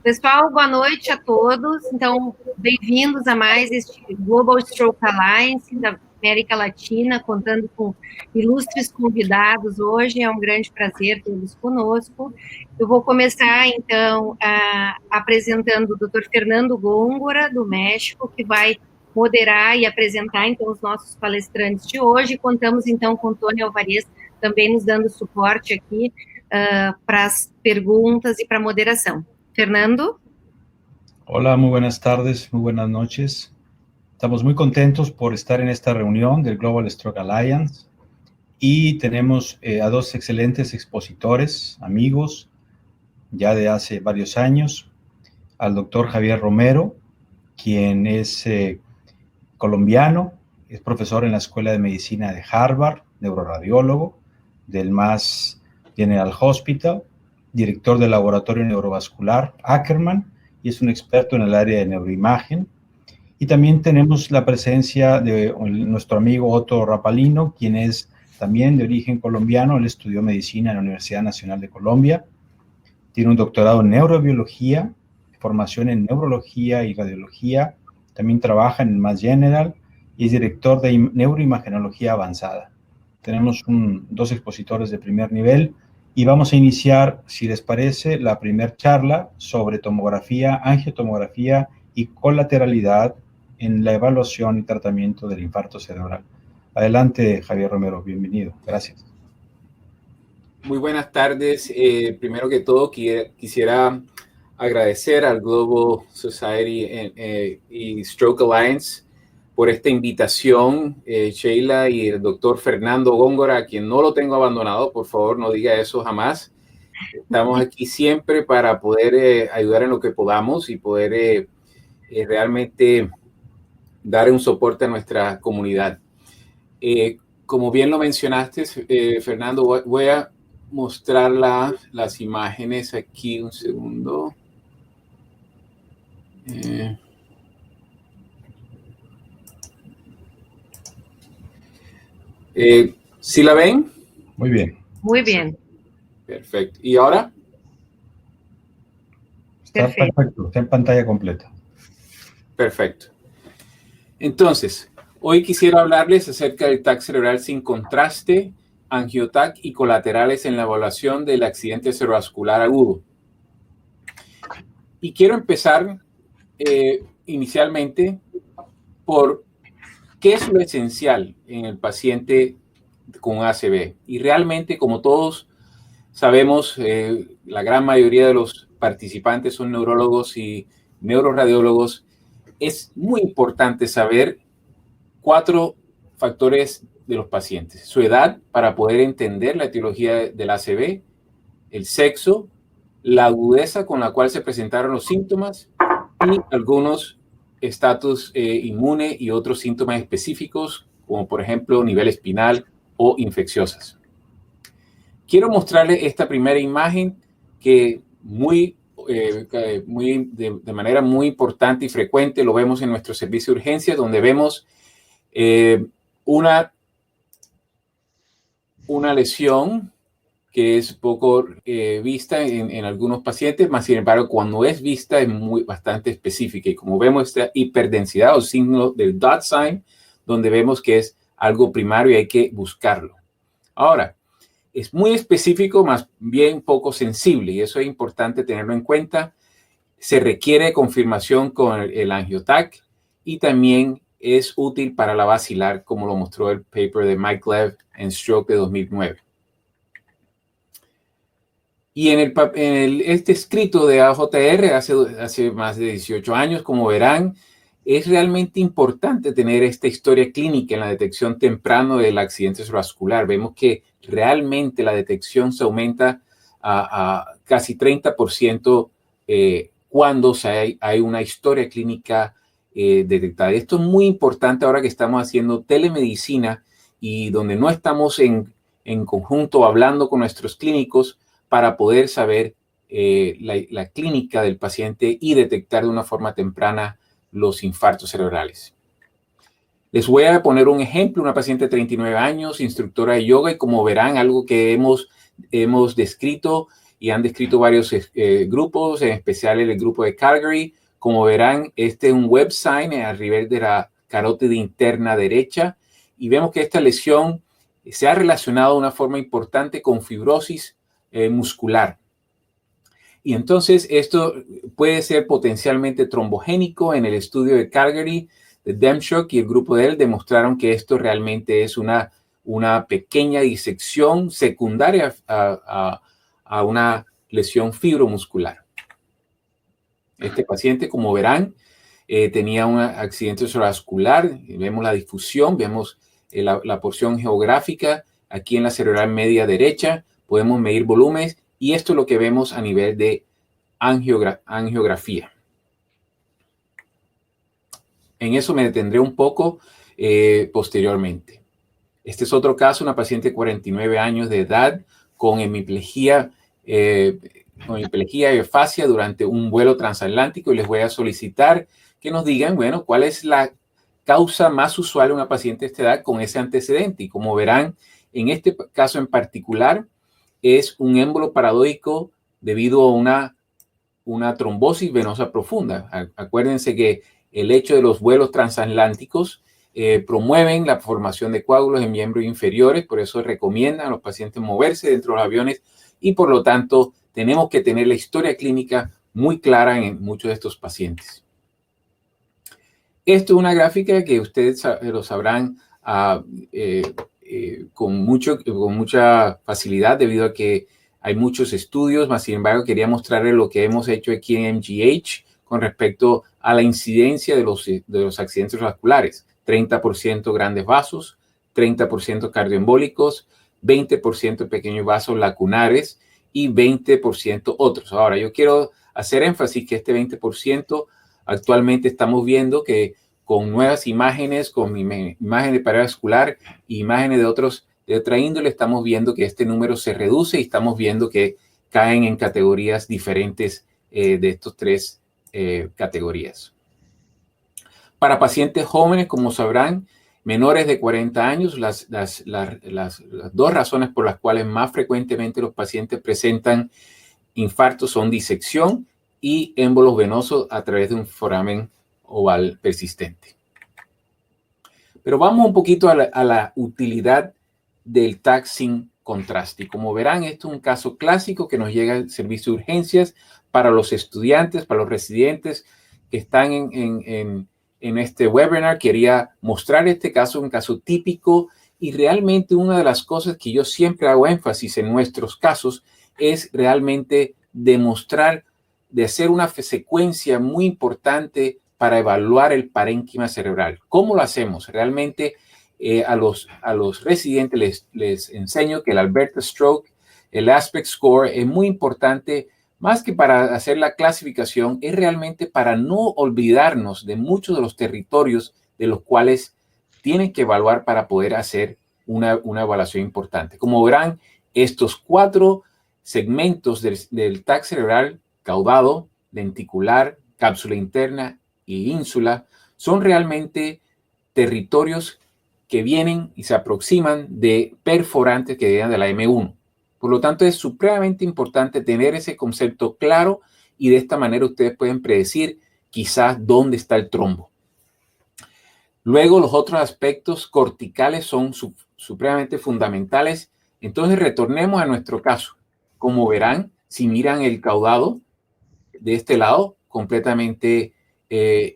Pessoal, boa noite a todos. Então, bem-vindos a mais este Global Stroke Alliance da América Latina, contando com ilustres convidados hoje. É um grande prazer tê-los conosco. Eu vou começar, então, apresentando o Dr. Fernando Góngora, do México, que vai moderar e apresentar, então, os nossos palestrantes de hoje. Contamos, então, com Tony Alvarez, também nos dando suporte aqui para as perguntas e para a moderação. Fernando. Hola, muy buenas tardes, muy buenas noches. Estamos muy contentos por estar en esta reunión del Global Stroke Alliance y tenemos a dos excelentes expositores, amigos, ya de hace varios años, al doctor Javier Romero, quien es colombiano, es profesor en la Escuela de Medicina de Harvard, neuroradiólogo del Mass General Hospital, director del Laboratorio Neurovascular Ackerman, y es un experto en el área de neuroimagen. Y también tenemos la presencia de nuestro amigo Otto Rapalino, quien es también de origen colombiano. Él estudió medicina en la Universidad Nacional de Colombia, tiene un doctorado en neurobiología, formación en neurología y radiología, también trabaja en el Mass General y es director de neuroimagenología avanzada. Tenemos dos expositores de primer nivel y vamos a iniciar, si les parece, la primera charla sobre tomografía, angiotomografía y colateralidad en la evaluación y tratamiento del infarto cerebral. Adelante, Javier Romero, bienvenido. Gracias. Muy buenas tardes. Primero que todo, quisiera agradecer al Global Society y Stroke Alliance por esta invitación, Sheila y el doctor Fernando Góngora, a quien no lo tengo abandonado, por favor no diga eso jamás. Estamos aquí siempre para poder ayudar en lo que podamos y poder realmente dar un soporte a nuestra comunidad. Como bien lo mencionaste, Fernando, voy a mostrar las imágenes aquí un segundo. ¿Sí la ven? Muy bien. Muy bien. Perfecto. ¿Y ahora? Está perfecto, está en pantalla completa. Perfecto. Entonces, hoy quisiera hablarles acerca del TAC cerebral sin contraste, angioTAC y colaterales en la evaluación del accidente cerebrovascular agudo. Y quiero empezar inicialmente por qué es lo esencial en el paciente con ACV. Y realmente, como todos sabemos, la gran mayoría de los participantes son neurólogos y neuroradiólogos. Es muy importante saber 4 factores de los pacientes: su edad para poder entender la etiología del ACV, el sexo, la agudeza con la cual se presentaron los síntomas y algunos estatus inmune y otros síntomas específicos, como por ejemplo nivel espinal o infecciosas. Quiero mostrarles esta primera imagen que de manera muy importante y frecuente lo vemos en nuestro servicio de urgencia, donde vemos una lesión que es poco vista en algunos pacientes, más sin embargo, cuando es vista es bastante específica. Y como vemos, esta hiperdensidad o signo del dot sign, donde vemos que es algo primario y hay que buscarlo. Ahora, es muy específico, más bien poco sensible, y eso es importante tenerlo en cuenta. Se requiere confirmación con el angioTAC y también es útil para la basilar, como lo mostró el paper de Mike Lev en Stroke de 2009. Y en este escrito de AJR hace más de 18 años, como verán, es realmente importante tener esta historia clínica en la detección temprana del accidente cerebrovascular. Vemos que realmente la detección se aumenta a casi 30% cuando hay una historia clínica detectada. Esto es muy importante ahora que estamos haciendo telemedicina y donde no estamos en conjunto hablando con nuestros clínicos para poder saber la clínica del paciente y detectar de una forma temprana los infartos cerebrales. Les voy a poner un ejemplo, una paciente de 39 años, instructora de yoga, y como verán, algo que hemos descrito y han descrito varios grupos, en especial el grupo de Calgary. Como verán, este es un web sign al nivel de la carótida interna derecha y vemos que esta lesión se ha relacionado de una forma importante con fibrosis muscular. Y entonces esto puede ser potencialmente trombogénico. En el estudio de Calgary, de Demchuk y el grupo de él demostraron que esto realmente es una pequeña disección secundaria a una lesión fibromuscular. Este paciente, como verán, tenía un accidente cerebrovascular. Vemos la difusión, vemos la porción geográfica aquí en la cerebral media derecha. Podemos medir volúmenes y esto es lo que vemos a nivel de angiografía. En eso me detendré un poco posteriormente. Este es otro caso, una paciente de 49 años de edad con hemiplegia y afasia durante un vuelo transatlántico y les voy a solicitar que nos digan, bueno, cuál es la causa más usual de una paciente de esta edad con ese antecedente. Y como verán, en este caso en particular, es un émbolo paradójico debido a una trombosis venosa profunda. Acuérdense que el hecho de los vuelos transatlánticos promueven la formación de coágulos en miembros inferiores, por eso recomiendan a los pacientes moverse dentro de los aviones y por lo tanto tenemos que tener la historia clínica muy clara en muchos de estos pacientes. Esto es una gráfica que ustedes lo sabrán con mucha facilidad debido a que hay muchos estudios, mas sin embargo quería mostrarles lo que hemos hecho aquí en MGH con respecto a la incidencia de los accidentes vasculares. 30% grandes vasos, 30% cardioembólicos, 20% pequeños vasos lacunares y 20% otros. Ahora, yo quiero hacer énfasis que este 20% actualmente estamos viendo que con nuevas imágenes, con imágenes de pared vascular e imágenes de otra índole, estamos viendo que este número se reduce y estamos viendo que caen en categorías diferentes de estos tres categorías. Para pacientes jóvenes, como sabrán, menores de 40 años, las dos razones por las cuales más frecuentemente los pacientes presentan infartos son disección y émbolos venosos a través de un foramen oval persistente. Pero vamos un poquito a la utilidad del TAC sin contraste. Y como verán, esto es un caso clásico que nos llega al servicio de urgencias para los estudiantes, para los residentes que están en este webinar. Quería mostrar este caso, un caso típico, y realmente una de las cosas que yo siempre hago énfasis en nuestros casos es realmente demostrar de hacer una secuencia muy importante para evaluar el parénquima cerebral. ¿Cómo lo hacemos? Realmente a los residentes les enseño que el Alberta Stroke, el Aspect Score es muy importante, más que para hacer la clasificación, es realmente para no olvidarnos de muchos de los territorios de los cuales tienen que evaluar para poder hacer una evaluación importante. Como verán, estos 4 segmentos del TAC cerebral, caudado, lenticular, cápsula interna y ínsula, son realmente territorios que vienen y se aproximan de perforantes que vienen de la M1. Por lo tanto, es supremamente importante tener ese concepto claro y de esta manera ustedes pueden predecir quizás dónde está el trombo. Luego, los otros aspectos corticales son supremamente fundamentales. Entonces, retornemos a nuestro caso. Como verán, si miran el caudado de este lado, completamente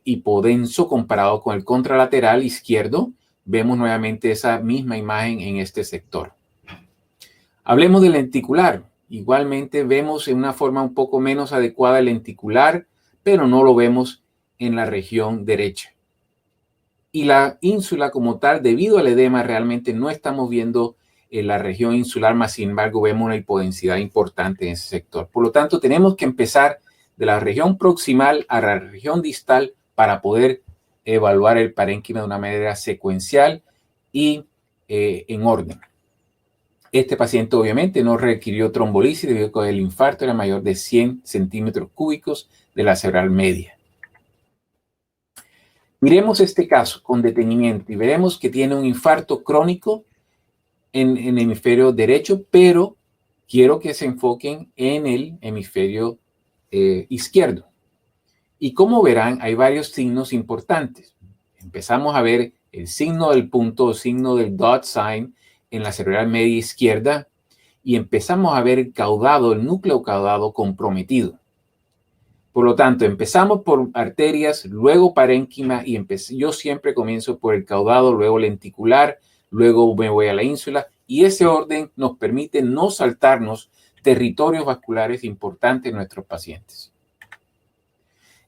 hipodenso comparado con el contralateral izquierdo, vemos nuevamente esa misma imagen en este sector. Hablemos del lenticular. Igualmente vemos en una forma un poco menos adecuada el lenticular, pero no lo vemos en la región derecha. Y la ínsula como tal, debido al edema, realmente no estamos viendo la región insular, más sin embargo vemos una hipodensidad importante en ese sector. Por lo tanto, tenemos que empezar de la región proximal a la región distal para poder evaluar el parénquima de una manera secuencial y en orden. Este paciente obviamente no requirió trombolisis debido a que el infarto era mayor de 100 centímetros cúbicos de la cerebral media. Miremos este caso con detenimiento y veremos que tiene un infarto crónico en el hemisferio derecho, pero quiero que se enfoquen en el hemisferio izquierdo. Y como verán, hay varios signos importantes. Empezamos a ver el signo del punto, el signo del dot sign en la cerebral media izquierda, y empezamos a ver el caudado, el núcleo caudado comprometido. Por lo tanto, empezamos por arterias, luego parénquima, y yo siempre comienzo por el caudado, luego lenticular, luego me voy a la ínsula, y ese orden nos permite no saltarnos territorios vasculares importantes en nuestros pacientes.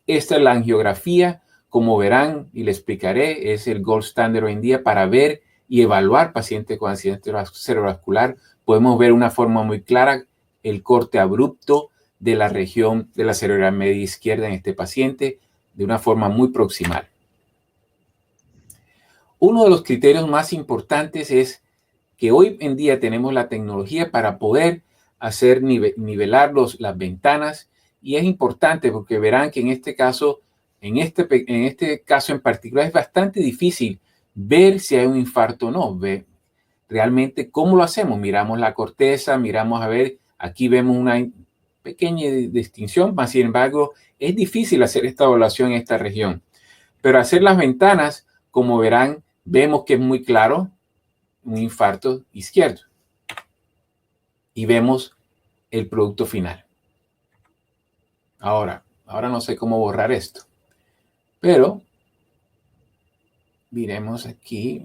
Esta es la angiografía, como verán y les explicaré, es el gold standard hoy en día para ver y evaluar pacientes con accidente cerebrovascular. Podemos ver una forma muy clara el corte abrupto de la región de la cerebral media izquierda en este paciente de una forma muy proximal. Uno de los criterios más importantes es que hoy en día tenemos la tecnología para poder hacer nivelar las ventanas, y es importante porque verán que en este caso en particular es bastante difícil ver si hay un infarto o no. Realmente, ¿cómo lo hacemos? Miramos la corteza, miramos a ver, aquí vemos una pequeña distinción, mas sin embargo, es difícil hacer esta evaluación en esta región. Pero hacer las ventanas, como verán, vemos que es muy claro un infarto izquierdo. Y vemos el producto final. Ahora no sé cómo borrar esto. Pero, miremos aquí.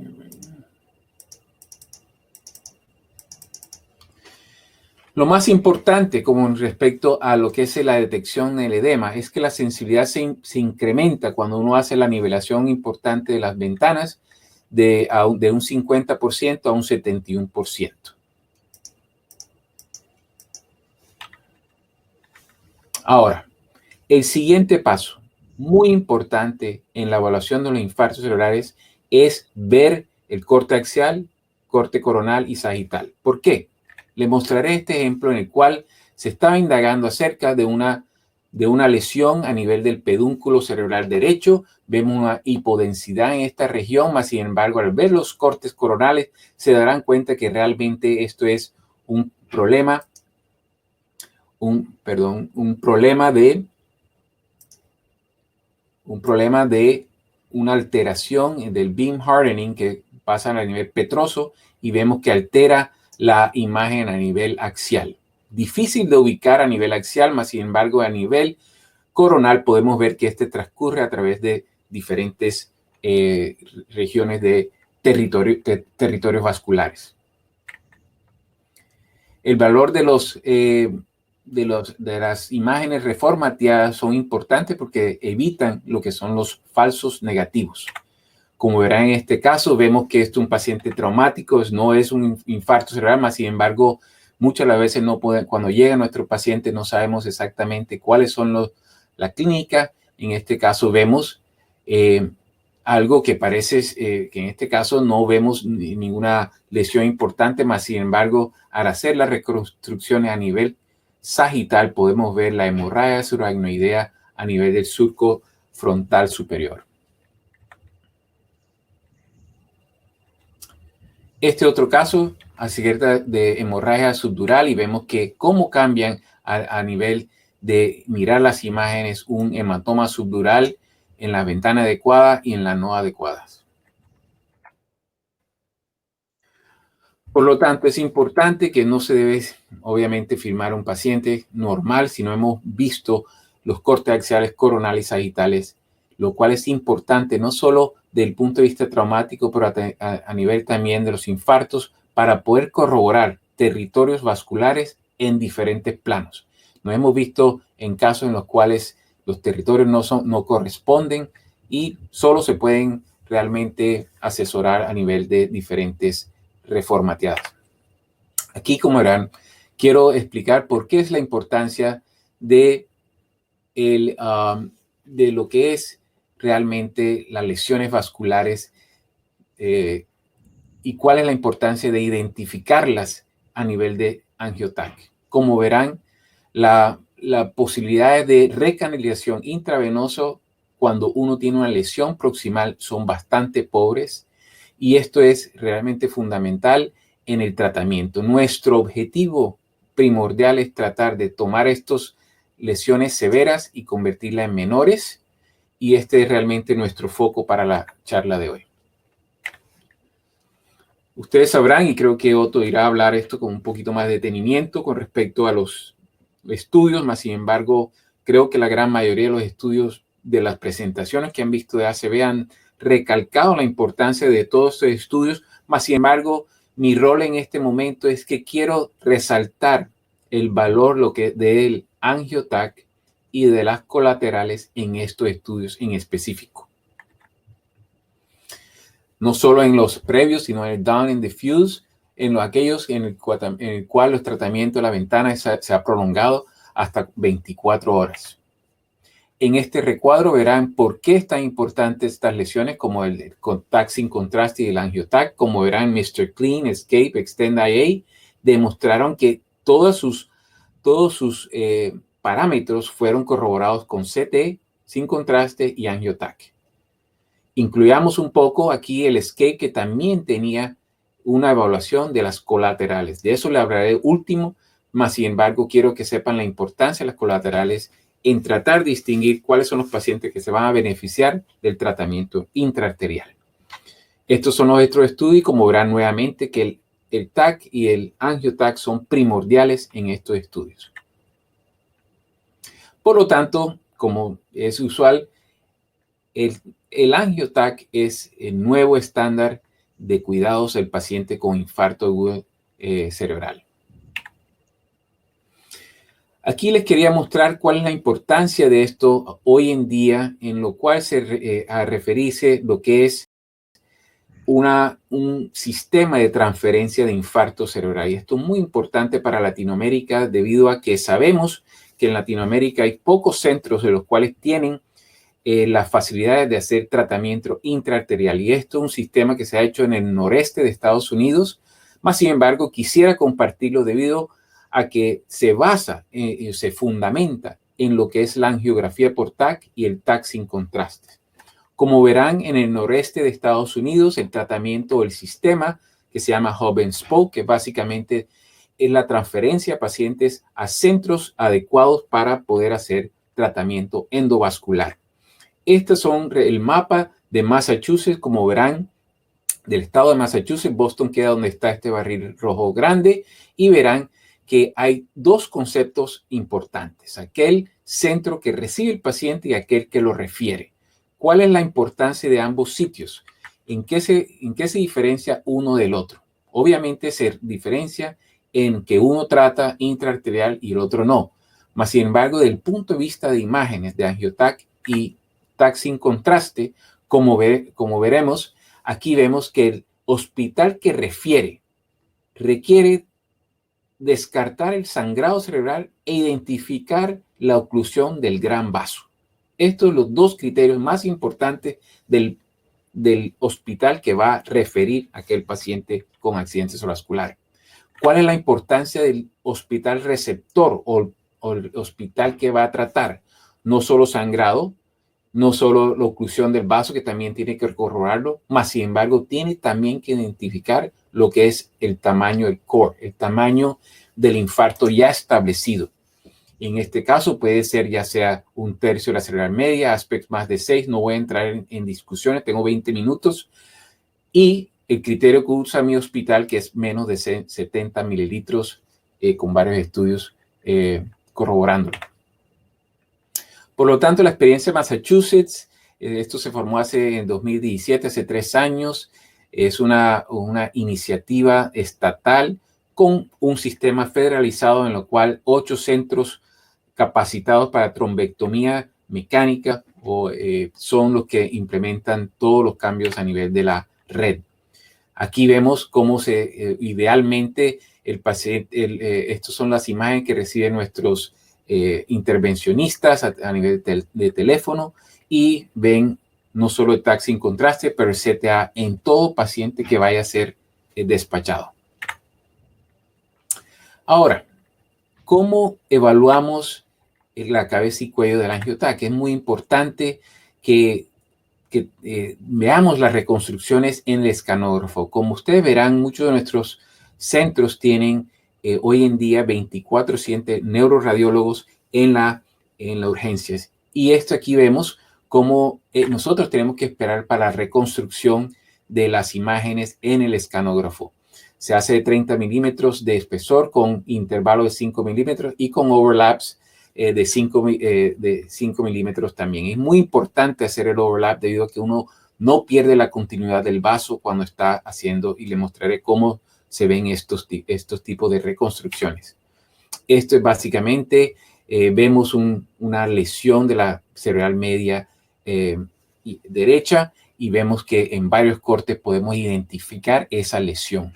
Lo más importante con respecto a lo que es la detección del edema es que la sensibilidad se incrementa cuando uno hace la nivelación importante de las ventanas de un 50% a un 71%. Ahora, el siguiente paso, muy importante en la evaluación de los infartos cerebrales, es ver el corte axial, corte coronal y sagital. ¿Por qué? Le mostraré este ejemplo en el cual se estaba indagando acerca de una lesión a nivel del pedúnculo cerebral derecho. Vemos una hipodensidad en esta región, mas sin embargo, al ver los cortes coronales, se darán cuenta que realmente esto es un problema de una alteración del beam hardening que pasa a nivel petroso, y vemos que altera la imagen a nivel axial. Difícil de ubicar a nivel axial, mas sin embargo a nivel coronal podemos ver que este transcurre a través de diferentes regiones de territorios vasculares. El valor de las imágenes reformateadas son importantes porque evitan lo que son los falsos negativos. Como verán en este caso, vemos que esto es un paciente traumático, no es un infarto cerebral, mas sin embargo, muchas las veces cuando llega nuestro paciente no sabemos exactamente cuáles son la clínica. En este caso vemos algo que parece que en este caso no vemos ninguna lesión importante, mas sin embargo, al hacer las reconstrucciones a nivel sagital podemos ver la hemorragia subaracnoidea a nivel del surco frontal superior. Este otro caso acerca de hemorragia subdural, y vemos que cómo cambian a nivel de mirar las imágenes un hematoma subdural en la ventana adecuada y en la no adecuadas. Por lo tanto, es importante que no se debe, obviamente, filmar un paciente normal si no hemos visto los cortes axiales coronales y sagitales, lo cual es importante no solo del punto de vista traumático, pero a nivel también de los infartos, para poder corroborar territorios vasculares en diferentes planos. Nos hemos visto en casos en los cuales los territorios no corresponden y solo se pueden realmente asesorar a nivel de diferentes reformateadas. Aquí, como verán, quiero explicar por qué es la importancia de lo que es realmente las lesiones vasculares y cuál es la importancia de identificarlas a nivel de angioTAC. Como verán, la posibilidad de recanalización intravenosa cuando uno tiene una lesión proximal son bastante pobres, y esto es realmente fundamental en el tratamiento. Nuestro objetivo primordial es tratar de tomar estas lesiones severas y convertirlas en menores, y este es realmente nuestro foco para la charla de hoy. Ustedes sabrán, y creo que Otto irá a hablar esto con un poquito más de detenimiento con respecto a los estudios, más sin embargo, creo que la gran mayoría de los estudios de las presentaciones que han visto de ACV han recalcado la importancia de todos estos estudios, más sin embargo, mi rol en este momento es que quiero resaltar el valor del AngioTac y de las colaterales en estos estudios en específico. No solo en los previos, sino en el down and diffuse, en aquellos en el cual los tratamientos de la ventana se ha prolongado hasta 24 horas. En este recuadro verán por qué es tan importante estas lesiones como el TAC sin contraste y el AngioTac. Como verán, Mr. Clean, Escape, Extend IA demostraron que todos sus parámetros fueron corroborados con CT, sin contraste y AngioTac. Incluyamos un poco aquí el Escape, que también tenía una evaluación de las colaterales. De eso le hablaré último, mas sin embargo quiero que sepan la importancia de las colaterales en tratar de distinguir cuáles son los pacientes que se van a beneficiar del tratamiento intraarterial. Estos son los otros estudios y como verán nuevamente que el TAC y el AngioTac son primordiales en estos estudios. Por lo tanto, como es usual, el AngioTac es el nuevo estándar de cuidados del paciente con infarto agudo cerebral. Aquí les quería mostrar cuál es la importancia de esto hoy en día, en lo cual a referirse lo que es un sistema de transferencia de infarto cerebral. Y esto es muy importante para Latinoamérica debido a que sabemos que en Latinoamérica hay pocos centros de los cuales tienen las facilidades de hacer tratamiento intraarterial. Y esto es un sistema que se ha hecho en el noreste de Estados Unidos. Más sin embargo, quisiera compartirlo debido a que se basa, se fundamenta en lo que es la angiografía por TAC y el TAC sin contraste. Como verán, en el noreste de Estados Unidos, el tratamiento o el sistema que se llama Hub and Spoke, que básicamente es la transferencia de pacientes a centros adecuados para poder hacer tratamiento endovascular. Estos son el mapa de Massachusetts, como verán, del estado de Massachusetts. Boston queda donde está este barril rojo grande y verán que hay dos conceptos importantes: aquel centro que recibe el paciente y aquel que lo refiere. ¿Cuál es la importancia de ambos sitios? ¿En qué se diferencia uno del otro? Obviamente se diferencia en que uno trata intraarterial y el otro no. Mas, sin embargo, desde el punto de vista de imágenes de AngioTac y TAC sin contraste, como veremos, aquí vemos que el hospital que requiere descartar el sangrado cerebral e identificar la oclusión del gran vaso. Estos son los dos criterios más importantes del hospital que va a referir a aquel paciente con accidentes cerebrovasculares. ¿Cuál es la importancia del hospital receptor o el hospital que va a tratar? No solo sangrado, no solo la oclusión del vaso, que también tiene que corroborarlo, mas sin embargo tiene también que identificar lo que es el tamaño del core, el tamaño del infarto ya establecido. En este caso puede ser ya sea un tercio de la cerebral media, aspectos más de 6, no voy a entrar en discusiones, tengo 20 minutos. Y el criterio que usa mi hospital, que es menos de 70 mililitros, con varios estudios corroborándolo. Por lo tanto, la experiencia de Massachusetts, esto se formó en 2017, hace 3 años, es una iniciativa estatal con un sistema federalizado en lo cual 8 centros capacitados para trombectomía mecánica son los que implementan todos los cambios a nivel de la red. Aquí vemos cómo idealmente el paciente, estas son las imágenes que reciben nuestros intervencionistas a nivel de teléfono y ven no solo el TAC sin contraste, pero el CTA en todo paciente que vaya a ser despachado. Ahora, ¿cómo evaluamos la cabeza y cuello del AngioTac? Es muy importante que veamos las reconstrucciones en el escanógrafo. Como ustedes verán, muchos de nuestros centros tienen hoy en día 24/7 neuroradiólogos en la urgencias. Y esto aquí vemos cómo nosotros tenemos que esperar para la reconstrucción de las imágenes en el escanógrafo. Se hace de 30 milímetros de espesor con intervalo de 5 milímetros y con overlaps de 5 milímetros también. Es muy importante hacer el overlap debido a que uno no pierde la continuidad del vaso cuando está haciendo, y le mostraré cómo se ven estos tipos de reconstrucciones. Esto es básicamente, vemos una lesión de la cerebral media derecha, y vemos que en varios cortes podemos identificar esa lesión.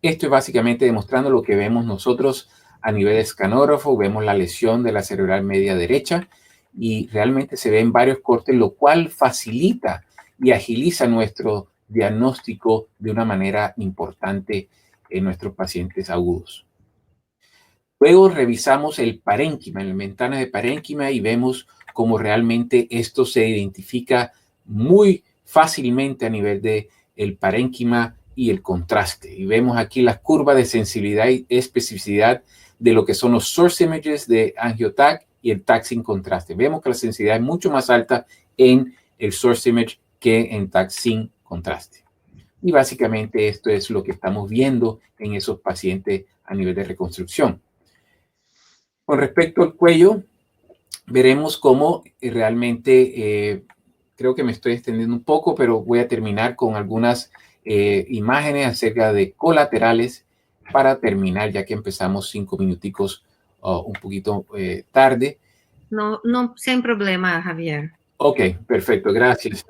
Esto es básicamente demostrando lo que vemos nosotros a nivel de escanógrafo. Vemos la lesión de la cerebral media derecha y realmente se ve en varios cortes, lo cual facilita y agiliza nuestro diagnóstico de una manera importante en nuestros pacientes agudos. Luego revisamos el parénquima, en la ventana de parénquima, y vemos cómo realmente esto se identifica muy fácilmente a nivel de el parénquima y el contraste. Y vemos aquí las curvas de sensibilidad y especificidad de lo que son los source images de AngioTAC y el TAC sin contraste. Vemos que la sensibilidad es mucho más alta en el source image que en TAC sin contraste. Y básicamente esto es lo que estamos viendo en esos pacientes a nivel de reconstrucción. Con respecto al cuello, veremos cómo realmente, creo que me estoy extendiendo un poco, pero voy a terminar con algunas imágenes acerca de colaterales para terminar, ya que empezamos 5 minuticos un poquito tarde. No, sin problema, Javier. Ok, perfecto, gracias.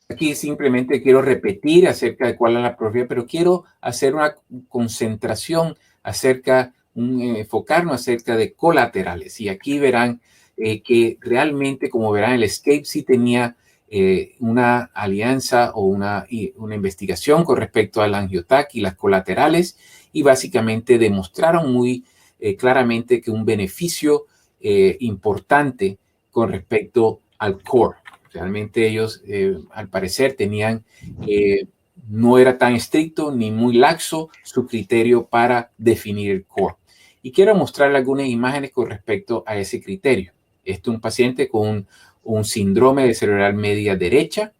Aquí simplemente quiero repetir acerca de cuál es la propiedad, pero quiero hacer una concentración acerca, enfocarnos acerca de colaterales. Y aquí verán que realmente, como verán, el ESCAPE sí tenía una alianza o una investigación con respecto al AngioTAC y las colaterales, y básicamente demostraron muy claramente que un beneficio importante con respecto al core. Realmente ellos, al parecer, tenían, no era tan estricto ni muy laxo su criterio para definir el core. Y quiero mostrarle algunas imágenes con respecto a ese criterio. Este es un paciente con un síndrome de cerebral media derecha.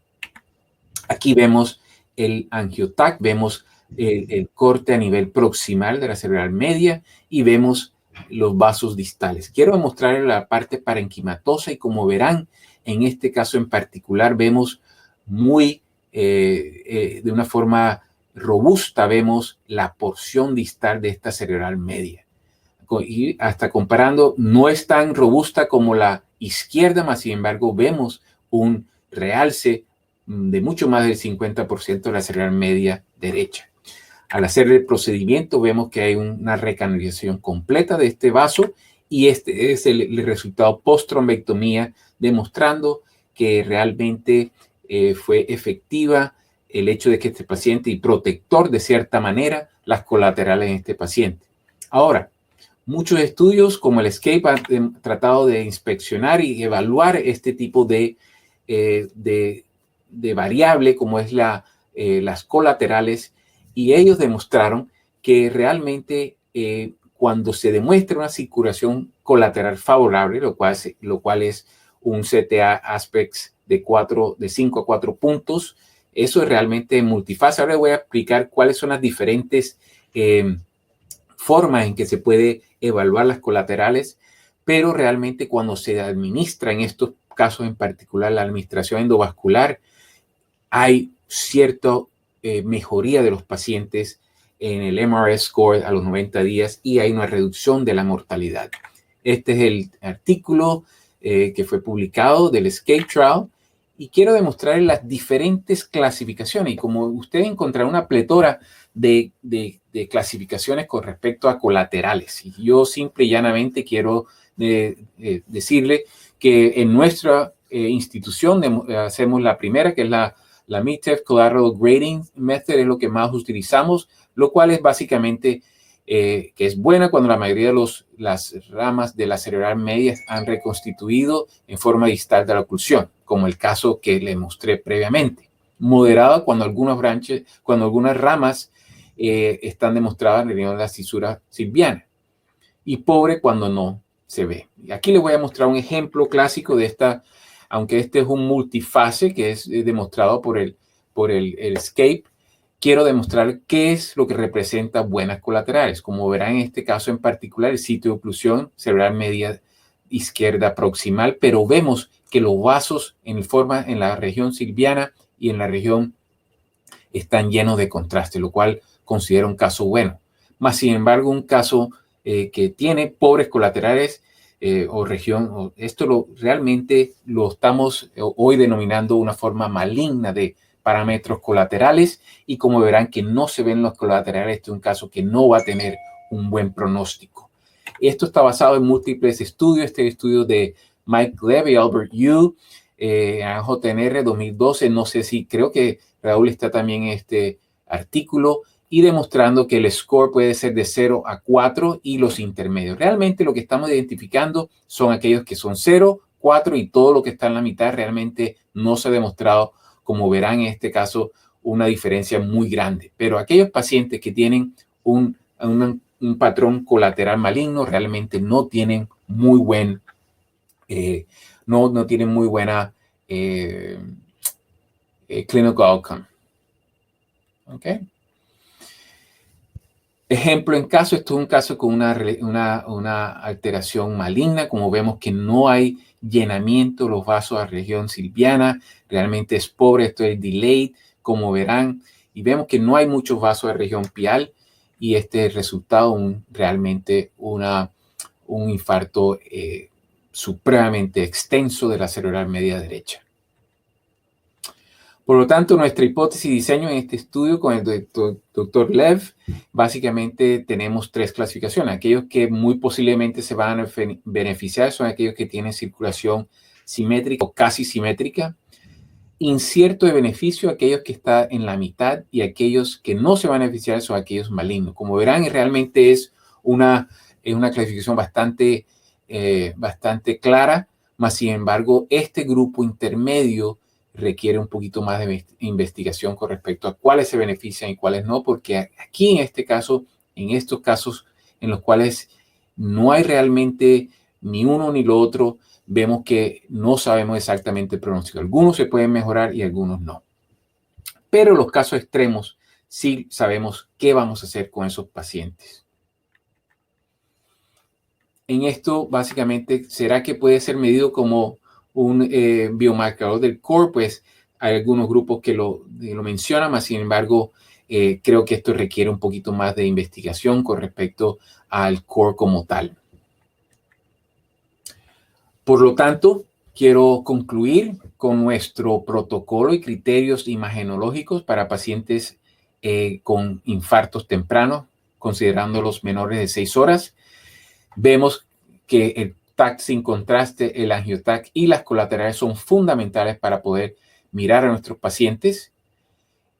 Aquí vemos el AngioTAC, vemos el corte a nivel proximal de la cerebral media y vemos los vasos distales. Quiero mostrarles la parte parenquimatosa y, como verán, en este caso en particular vemos de una forma robusta, vemos la porción distal de esta cerebral media. Y hasta comparando, no es tan robusta como la izquierda, mas sin embargo vemos un realce de mucho más del 50% de la cerebral media derecha. Al hacer el procedimiento vemos que hay una recanalización completa de este vaso, y este es el resultado post-trombectomía, demostrando que realmente fue efectiva el hecho de que este paciente, y protector de cierta manera, las colaterales en este paciente. Ahora, muchos estudios como el ESCAPE han tratado de inspeccionar y evaluar este tipo de variable como es las colaterales, y ellos demostraron que realmente cuando se demuestra una circulación colateral favorable, lo cual es un CTA aspects de 5 a 4 puntos, eso es realmente multifase. Ahora voy a explicar cuáles son las diferentes formas en que se puede evaluar las colaterales, pero realmente cuando se administra, en estos casos en particular la administración endovascular, hay cierta mejoría de los pacientes en el MRS score a los 90 días y hay una reducción de la mortalidad. Este es el artículo que fue publicado del ESCAPE Trial, y quiero demostrarles las diferentes clasificaciones. Y como ustedes encontrarán una pletora de clasificaciones con respecto a colaterales, y yo simple y llanamente quiero decirle que en nuestra institución hacemos la primera, que es la MITEF Collateral Grading Method, es lo que más utilizamos, lo cual es básicamente que es buena cuando la mayoría de las ramas de la cerebral media han reconstituido en forma distal de la oclusión, como el caso que le mostré previamente. Moderada cuando algunas ramas están demostradas en el riñón de la cisura silviana y pobre cuando no se ve. Y aquí les voy a mostrar un ejemplo clásico de esta, aunque este es un multifase que es demostrado por el SCAPE. Quiero demostrar qué es lo que representa buenas colaterales. Como verán en este caso en particular, el sitio de oclusión cerebral media izquierda proximal, pero vemos que los vasos en la región silviana y en la región están llenos de contraste, lo cual considero un caso bueno. Más sin embargo, un caso que tiene pobres colaterales realmente lo estamos hoy denominando una forma maligna de parámetros colaterales, y como verán que no se ven los colaterales, este es un caso que no va a tener un buen pronóstico. Esto está basado en múltiples estudios. Este estudio de Mike Levy, Albert Yu, JNR 2012, no sé si, creo que Raúl está también en este artículo, y demostrando que el score puede ser de 0 a 4 y los intermedios. Realmente lo que estamos identificando son aquellos que son 0, 4 y todo lo que está en la mitad realmente no se ha demostrado, como verán en este caso, una diferencia muy grande. Pero aquellos pacientes que tienen un patrón colateral maligno realmente no tienen muy buen, no tienen muy buena clinical outcome. ¿Ok? Ejemplo en caso, esto es un caso con una alteración maligna. Como vemos que no hay llenamiento de los vasos a región silviana, realmente es pobre, esto es delayed, como verán, y vemos que no hay muchos vasos de región pial, y este es el resultado, realmente un infarto supremamente extenso de la cerebral media derecha. Por lo tanto, nuestra hipótesis y diseño en este estudio con el doctor Lev, básicamente tenemos 3 clasificaciones. Aquellos que muy posiblemente se van a beneficiar son aquellos que tienen circulación simétrica o casi simétrica. Incierto de beneficio, aquellos que están en la mitad, y aquellos que no se van a beneficiar son aquellos malignos. Como verán, realmente es una clasificación bastante clara, mas sin embargo, este grupo intermedio requiere un poquito más de investigación con respecto a cuáles se benefician y cuáles no, porque aquí en este caso, en estos casos en los cuales no hay realmente ni uno ni lo otro, vemos que no sabemos exactamente el pronóstico. Algunos se pueden mejorar y algunos no. Pero en los casos extremos sí sabemos qué vamos a hacer con esos pacientes. En esto, básicamente, ¿será que puede ser medido como un biomarcador del core? Pues hay algunos grupos que lo mencionan, mas sin embargo, creo que esto requiere un poquito más de investigación con respecto al core como tal. Por lo tanto, quiero concluir con nuestro protocolo y criterios imagenológicos para pacientes con infartos tempranos, considerando los menores de 6 horas. Vemos que el TAC sin contraste, el angioTAC y las colaterales son fundamentales para poder mirar a nuestros pacientes.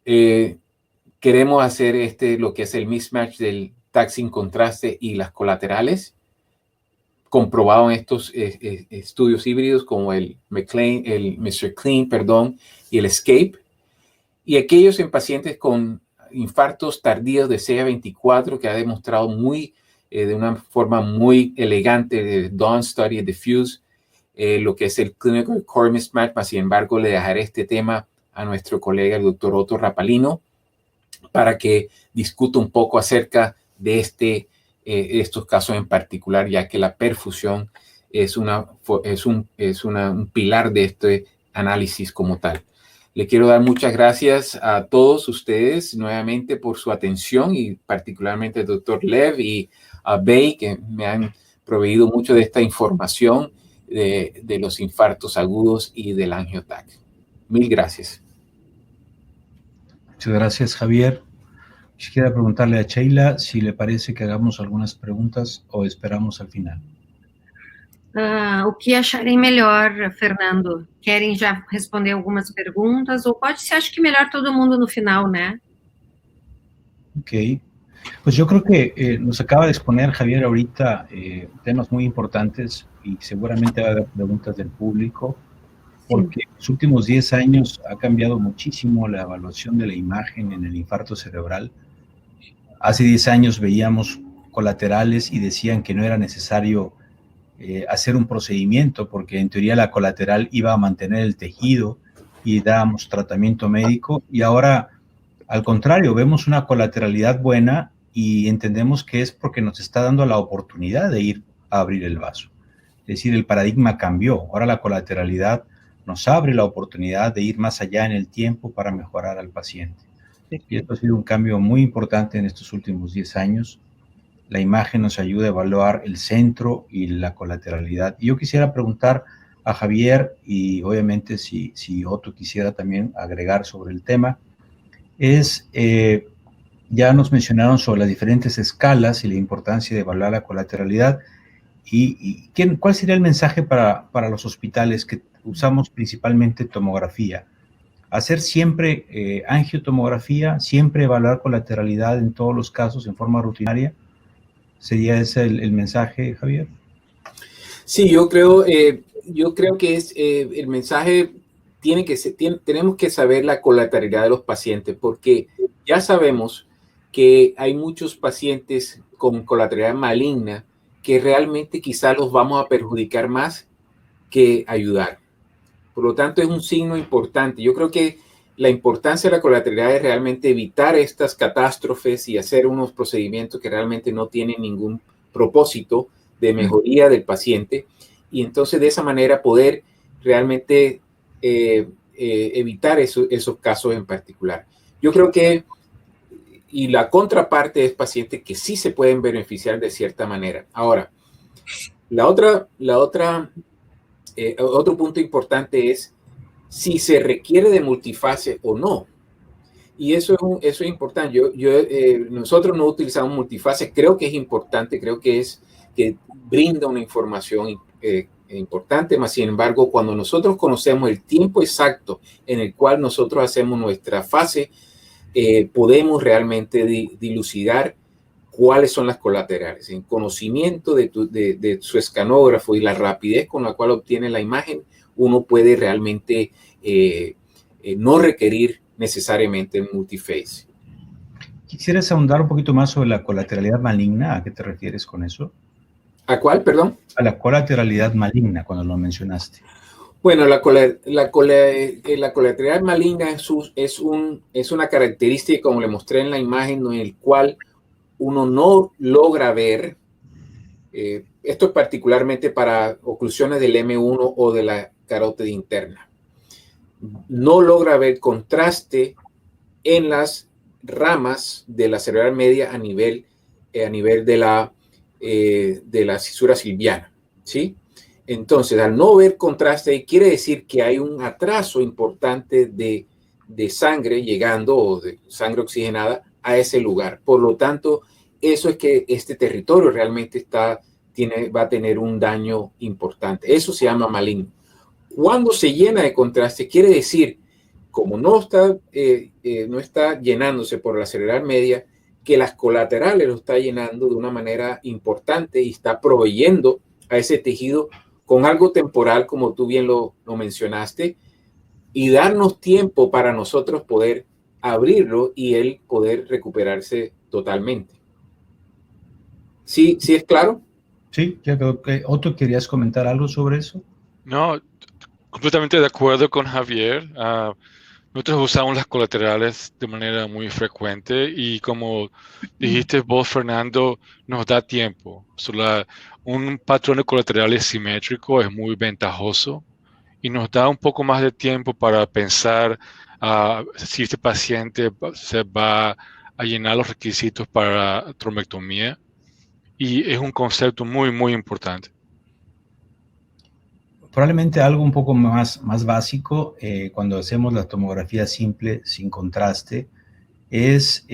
Queremos hacer lo que es el mismatch del TAC sin contraste y las colaterales, comprobado en estos estudios híbridos como el Mr. Clean, y el SCAPE. Y aquellos en pacientes con infartos tardíos de 6 a 24, que ha demostrado de una forma muy elegante, de Dawn Study, Diffuse, lo que es el Clinical Core Mismatch. Sin embargo, le dejaré este tema a nuestro colega, el doctor Otto Rapalino, para que discuta un poco acerca de estos casos en particular, ya que la perfusión es un pilar de este análisis como tal. Le quiero dar muchas gracias a todos ustedes nuevamente por su atención, y particularmente al doctor Lev y a Bey, que me han proveído mucho de esta información de los infartos agudos y del angioTAC. Mil gracias. Muchas gracias, Javier. Quisiera preguntarle a Sheila si le parece que hagamos algunas preguntas o esperamos al final. O que acharem melhor, Fernando? Querem já responder algumas perguntas? Ou pode ser, acho que melhor todo mundo no final, né? Ok. Pues yo creo que nos acaba de exponer Javier ahorita temas muy importantes, y seguramente va a haber preguntas del público, porque en los últimos 10 años ha cambiado muchísimo la evaluación de la imagen en el infarto cerebral. Hace 10 años veíamos colaterales y decían que no era necesario hacer un procedimiento porque en teoría la colateral iba a mantener el tejido y dábamos tratamiento médico, y ahora al contrario, vemos una colateralidad buena y entendemos que es porque nos está dando la oportunidad de ir a abrir el vaso. Es decir, el paradigma cambió. Ahora la colateralidad nos abre la oportunidad de ir más allá en el tiempo para mejorar al paciente. Y esto ha sido un cambio muy importante en estos últimos 10 años. La imagen nos ayuda a evaluar el centro y la colateralidad. Y yo quisiera preguntar a Javier, y obviamente si Otto quisiera también agregar sobre el tema, ya nos mencionaron sobre las diferentes escalas y la importancia de evaluar la colateralidad. ¿Cuál sería el mensaje para los hospitales que usamos principalmente tomografía? ¿Hacer siempre angiotomografía, siempre evaluar colateralidad en todos los casos en forma rutinaria? ¿Sería ese el mensaje, Javier? Sí, yo creo que es el mensaje. Tenemos que saber la colateralidad de los pacientes, porque ya sabemos que hay muchos pacientes con colateralidad maligna que realmente quizás los vamos a perjudicar más que ayudar. Por lo tanto, es un signo importante. Yo creo que la importancia de la colateralidad es realmente evitar estas catástrofes y hacer unos procedimientos que realmente no tienen ningún propósito de mejoría del paciente, y entonces de esa manera poder realmente evitar esos casos en particular. Yo creo que, y la contraparte es pacientes que sí se pueden beneficiar de cierta manera. Ahora, otro punto importante es si se requiere de multifase o no. Y eso es importante. Nosotros no utilizamos multifase. Creo que es importante, creo que brinda una información importante, más sin embargo, cuando nosotros conocemos el tiempo exacto en el cual nosotros hacemos nuestra fase, podemos realmente dilucidar cuáles son las colaterales. En conocimiento de su escanógrafo y la rapidez con la cual obtiene la imagen, uno puede realmente no requerir necesariamente multiphase. ¿Quisieras ahondar un poquito más sobre la colateralidad maligna? ¿A qué te refieres con eso? ¿A cuál, perdón? A la colateralidad maligna, cuando lo mencionaste. Bueno, la colateralidad maligna es una característica, como le mostré en la imagen, en el cual uno no logra ver, esto es particularmente para oclusiones del M1 o de la carótida interna, no logra ver contraste en las ramas de la cerebral media a nivel de la cisura silviana, ¿sí? Entonces, al no ver contraste, quiere decir que hay un atraso importante de sangre llegando, o de sangre oxigenada, a ese lugar. Por lo tanto, eso es que este territorio realmente va a tener un daño importante. Eso se llama maligno. Cuando se llena de contraste, quiere decir, como no está llenándose por la cerebral media, que las colaterales lo está llenando de una manera importante y está proveyendo a ese tejido con algo temporal, como tú bien lo mencionaste, y darnos tiempo para nosotros poder abrirlo y él poder recuperarse totalmente. ¿Sí es claro? Sí, ya creo que Otto, ¿querías comentar algo sobre eso? No, completamente de acuerdo con Javier. Nosotros usamos las colaterales de manera muy frecuente y como dijiste vos, Fernando, nos da tiempo. Un patrón de colaterales simétrico es muy ventajoso y nos da un poco más de tiempo para pensar si este paciente se va a llenar los requisitos para trombectomía, y es un concepto muy, muy importante. Probablemente algo un poco más básico cuando hacemos la tomografía simple sin contraste es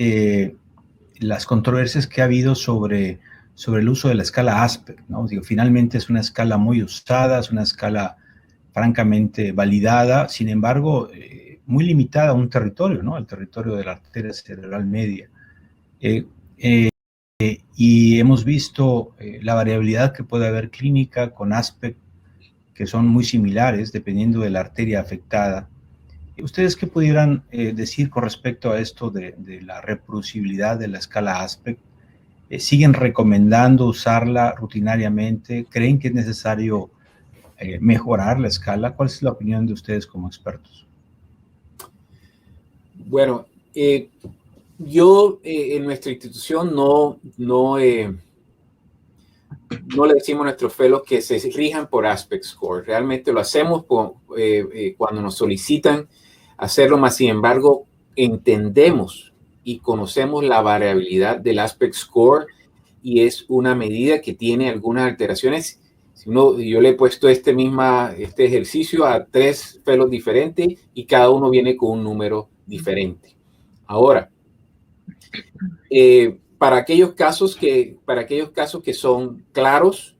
las controversias que ha habido sobre el uso de la escala Aspect, ¿no? Digo, finalmente es una escala muy usada, es una escala francamente validada, sin embargo, muy limitada a un territorio, ¿no? El territorio de la arteria cerebral media. Y hemos visto la variabilidad que puede haber clínica con Aspect, que son muy similares dependiendo de la arteria afectada. ¿Ustedes qué pudieran decir con respecto a esto de la reproducibilidad de la escala Aspect? ¿Siguen recomendando usarla rutinariamente? ¿Creen que es necesario mejorar la escala? ¿Cuál es la opinión de ustedes como expertos? Bueno, yo en nuestra institución no le decimos a nuestros fellows que se rijan por Aspect Score. Realmente lo hacemos cuando nos solicitan hacerlo, más sin embargo, entendemos y conocemos la variabilidad del Aspect Score y es una medida que tiene algunas alteraciones. Yo le he puesto este ejercicio a 3 fellows diferentes y cada uno viene con un número diferente. Ahora, para aquellos casos que son claros,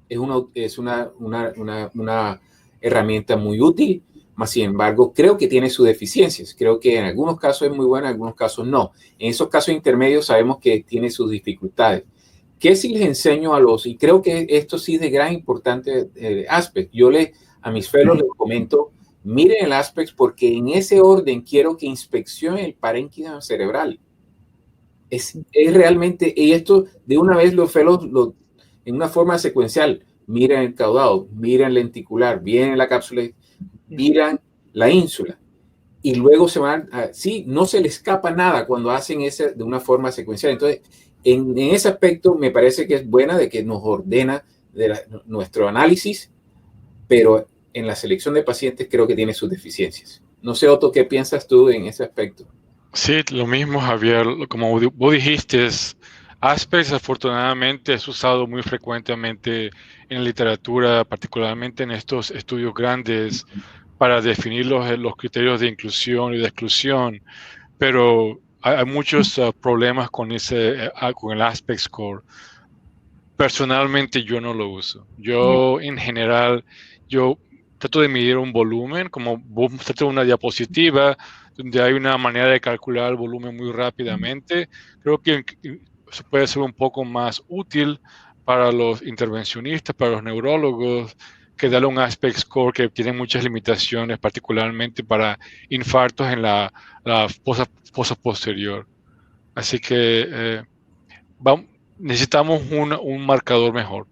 es una herramienta muy útil, mas sin embargo creo que tiene sus deficiencias. Creo que en algunos casos es muy buena, en algunos casos no. En esos casos intermedios sabemos que tiene sus dificultades. ¿Qué si les enseño y creo que esto sí es de gran importante Aspect? Yo a mis fellows les comento, miren el Aspect porque en ese orden quiero que inspeccionen el parénquima cerebral. Es realmente, y esto de una vez los fellows en una forma secuencial, miran el caudado, miran el lenticular, miran la cápsula, miran la ínsula y luego se van, no se les escapa nada cuando hacen eso de una forma secuencial. Entonces, en ese aspecto me parece que es buena de que nos ordena nuestro análisis, pero en la selección de pacientes creo que tiene sus deficiencias. No sé, Otto, ¿qué piensas tú en ese aspecto? Sí, lo mismo, Javier. Como vos dijiste, Aspect afortunadamente es usado muy frecuentemente en la literatura, particularmente en estos estudios grandes, para definir los criterios de inclusión y de exclusión, pero hay muchos problemas con el Aspect Score. Personalmente yo no lo uso. Yo en general, yo trato de medir un volumen, como vos mostraste una diapositiva, donde hay una manera de calcular el volumen muy rápidamente. Creo que se puede ser un poco más útil para los intervencionistas, para los neurólogos, que darle un Aspect Score que tiene muchas limitaciones, particularmente para infartos en la fosa posterior. Así que necesitamos un marcador mejor.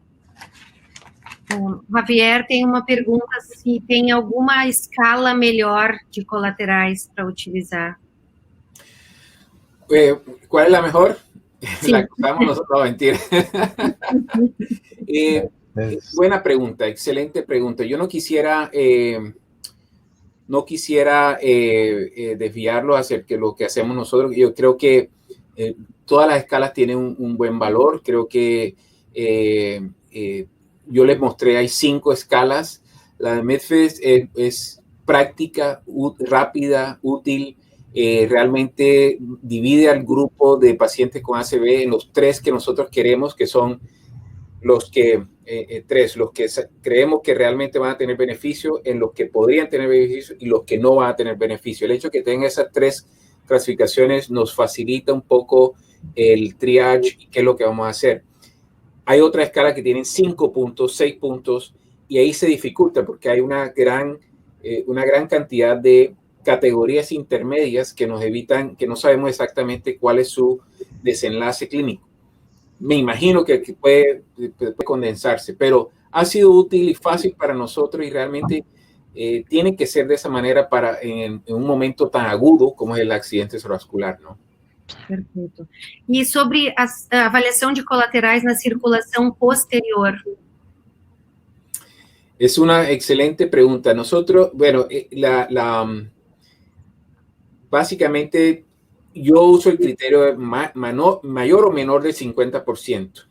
Javier tem uma pergunta se tem alguma escala melhor de colaterais para utilizar. ¿Cuál es la mejor? Sí. La que usamos nosotros, no, mentira. Buena pregunta, excelente pregunta. Yo no quisiera desviarlo hacia lo que hacemos nosotros. Yo creo que todas las escalas tienen un buen valor. Creo que yo les mostré, hay 5 escalas. La de Medfest es práctica, rápida, útil. Realmente divide al grupo de pacientes con ACV en los 3 que nosotros queremos, que son los que creemos que realmente van a tener beneficio, en los que podrían tener beneficio y los que no van a tener beneficio. El hecho de que tenga esas 3 clasificaciones nos facilita un poco el triage y qué es lo que vamos a hacer. Hay otra escala que tienen 5 puntos, 6 puntos, y ahí se dificulta porque hay una gran cantidad de categorías intermedias que nos evitan, que no sabemos exactamente cuál es su desenlace clínico. Me imagino que puede condensarse, pero ha sido útil y fácil para nosotros y realmente tiene que ser de esa manera en un momento tan agudo como es el accidente cerebrovascular, ¿no? Perfeito. E sobre a avaliação de colaterais na circulação posterior? Es una excelente pregunta. Nosotros, bueno, básicamente yo uso el criterio de mayor o menor del 50%.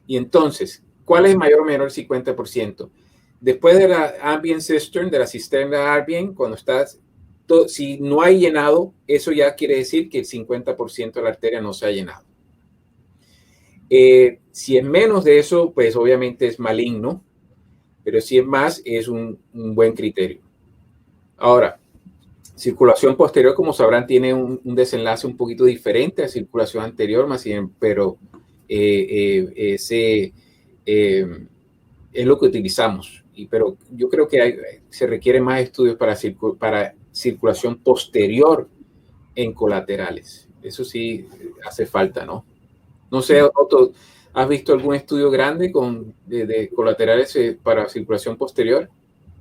Y entonces, ¿cuál es mayor o menor del 50%? Después de la ambient cistern, de la cisterna ambient, cuando si no hay llenado, eso ya quiere decir que el 50% de la arteria no se ha llenado. Si es menos de eso, pues obviamente es maligno, pero si es más, es un buen criterio. Ahora, circulación posterior, como sabrán, tiene un desenlace un poquito diferente a circulación anterior, pero es lo que utilizamos. Pero yo creo que se requieren más estudios para circulación posterior en colaterales. Eso sí hace falta, ¿no? No sé, Otto, ¿has visto algún estudio grande de colaterales para circulación posterior?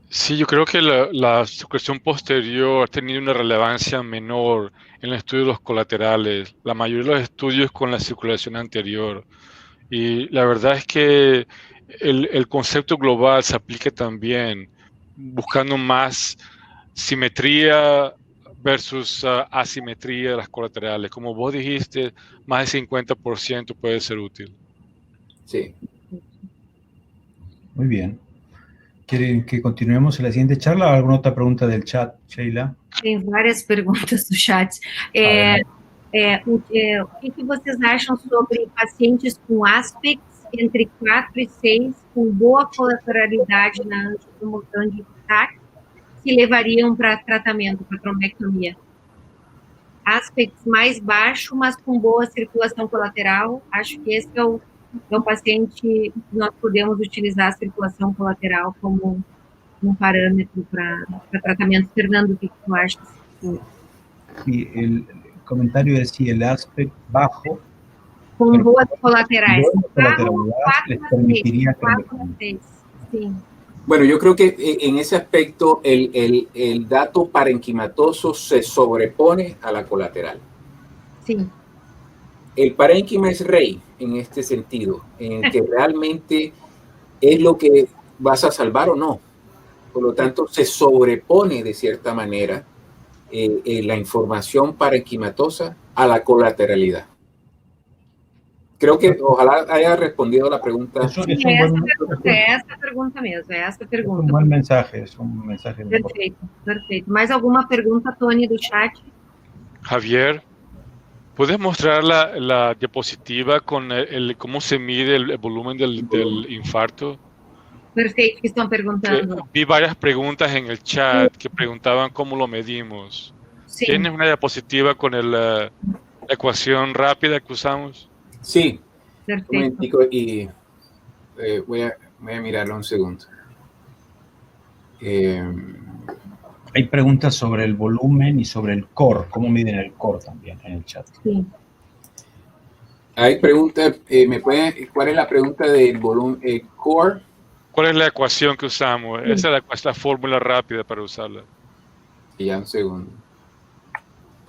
Sí, yo creo que la circulación posterior ha tenido una relevancia menor en el estudio de los colaterales. La mayoría de los estudios con la circulación anterior. Y la verdad es que el concepto global se aplica también, buscando más simetría versus asimetría de las colaterales. Como vos dijiste, más del 50% puede ser útil. Sí. Muy bien. ¿Quieren que continuemos en la siguiente charla o alguna otra pregunta del chat, Sheila? Tem várias perguntas do chat. O que vocês acham sobre pacientes com aspects entre 4 e 6, com boa colateralidade na angiotensin, que levariam para tratamento, para trombectomia? Aspects mais baixo, mas com boa circulação colateral. Acho que esse é o paciente que nós podemos utilizar a circulação colateral como um parâmetro para tratamento. Fernando, o que tú achas? Y el comentario decía el aspecto bajo. Con boas colaterais. Les permitiría sí. Bueno, yo creo que en ese aspecto el dato parenquimatoso se sobrepone a la colateral. Sí. El parénquima es rey en este sentido, en el que realmente es lo que vas a salvar o no. Por lo tanto, se sobrepone de cierta manera la información parenquimatosa a la colateralidad. Creo que ojalá haya respondido a la pregunta. Essa pergunta mesmo, essa pergunta. Es un buen mensaje, es un mensaje. Perfeito, perfeito. ¿Mais alguma pergunta, Tony, do chat? Javier, ¿puedes mostrar la diapositiva con cómo se mide el volumen del infarto? Perfeito, que estão perguntando. Vi varias preguntas en el chat que preguntaban cómo lo medimos. Sí. ¿Tienes una diapositiva con la ecuación rápida que usamos? Sí. Perfecto. Un momentico y voy a mirarlo un segundo. Hay preguntas sobre el volumen y sobre el core. ¿Cómo miden el core también en el chat? Sí. Hay preguntas, ¿cuál es la pregunta del volumen core? ¿Cuál es la ecuación que usamos? Sí. Esa es la fórmula rápida para usarla. Y ya un segundo.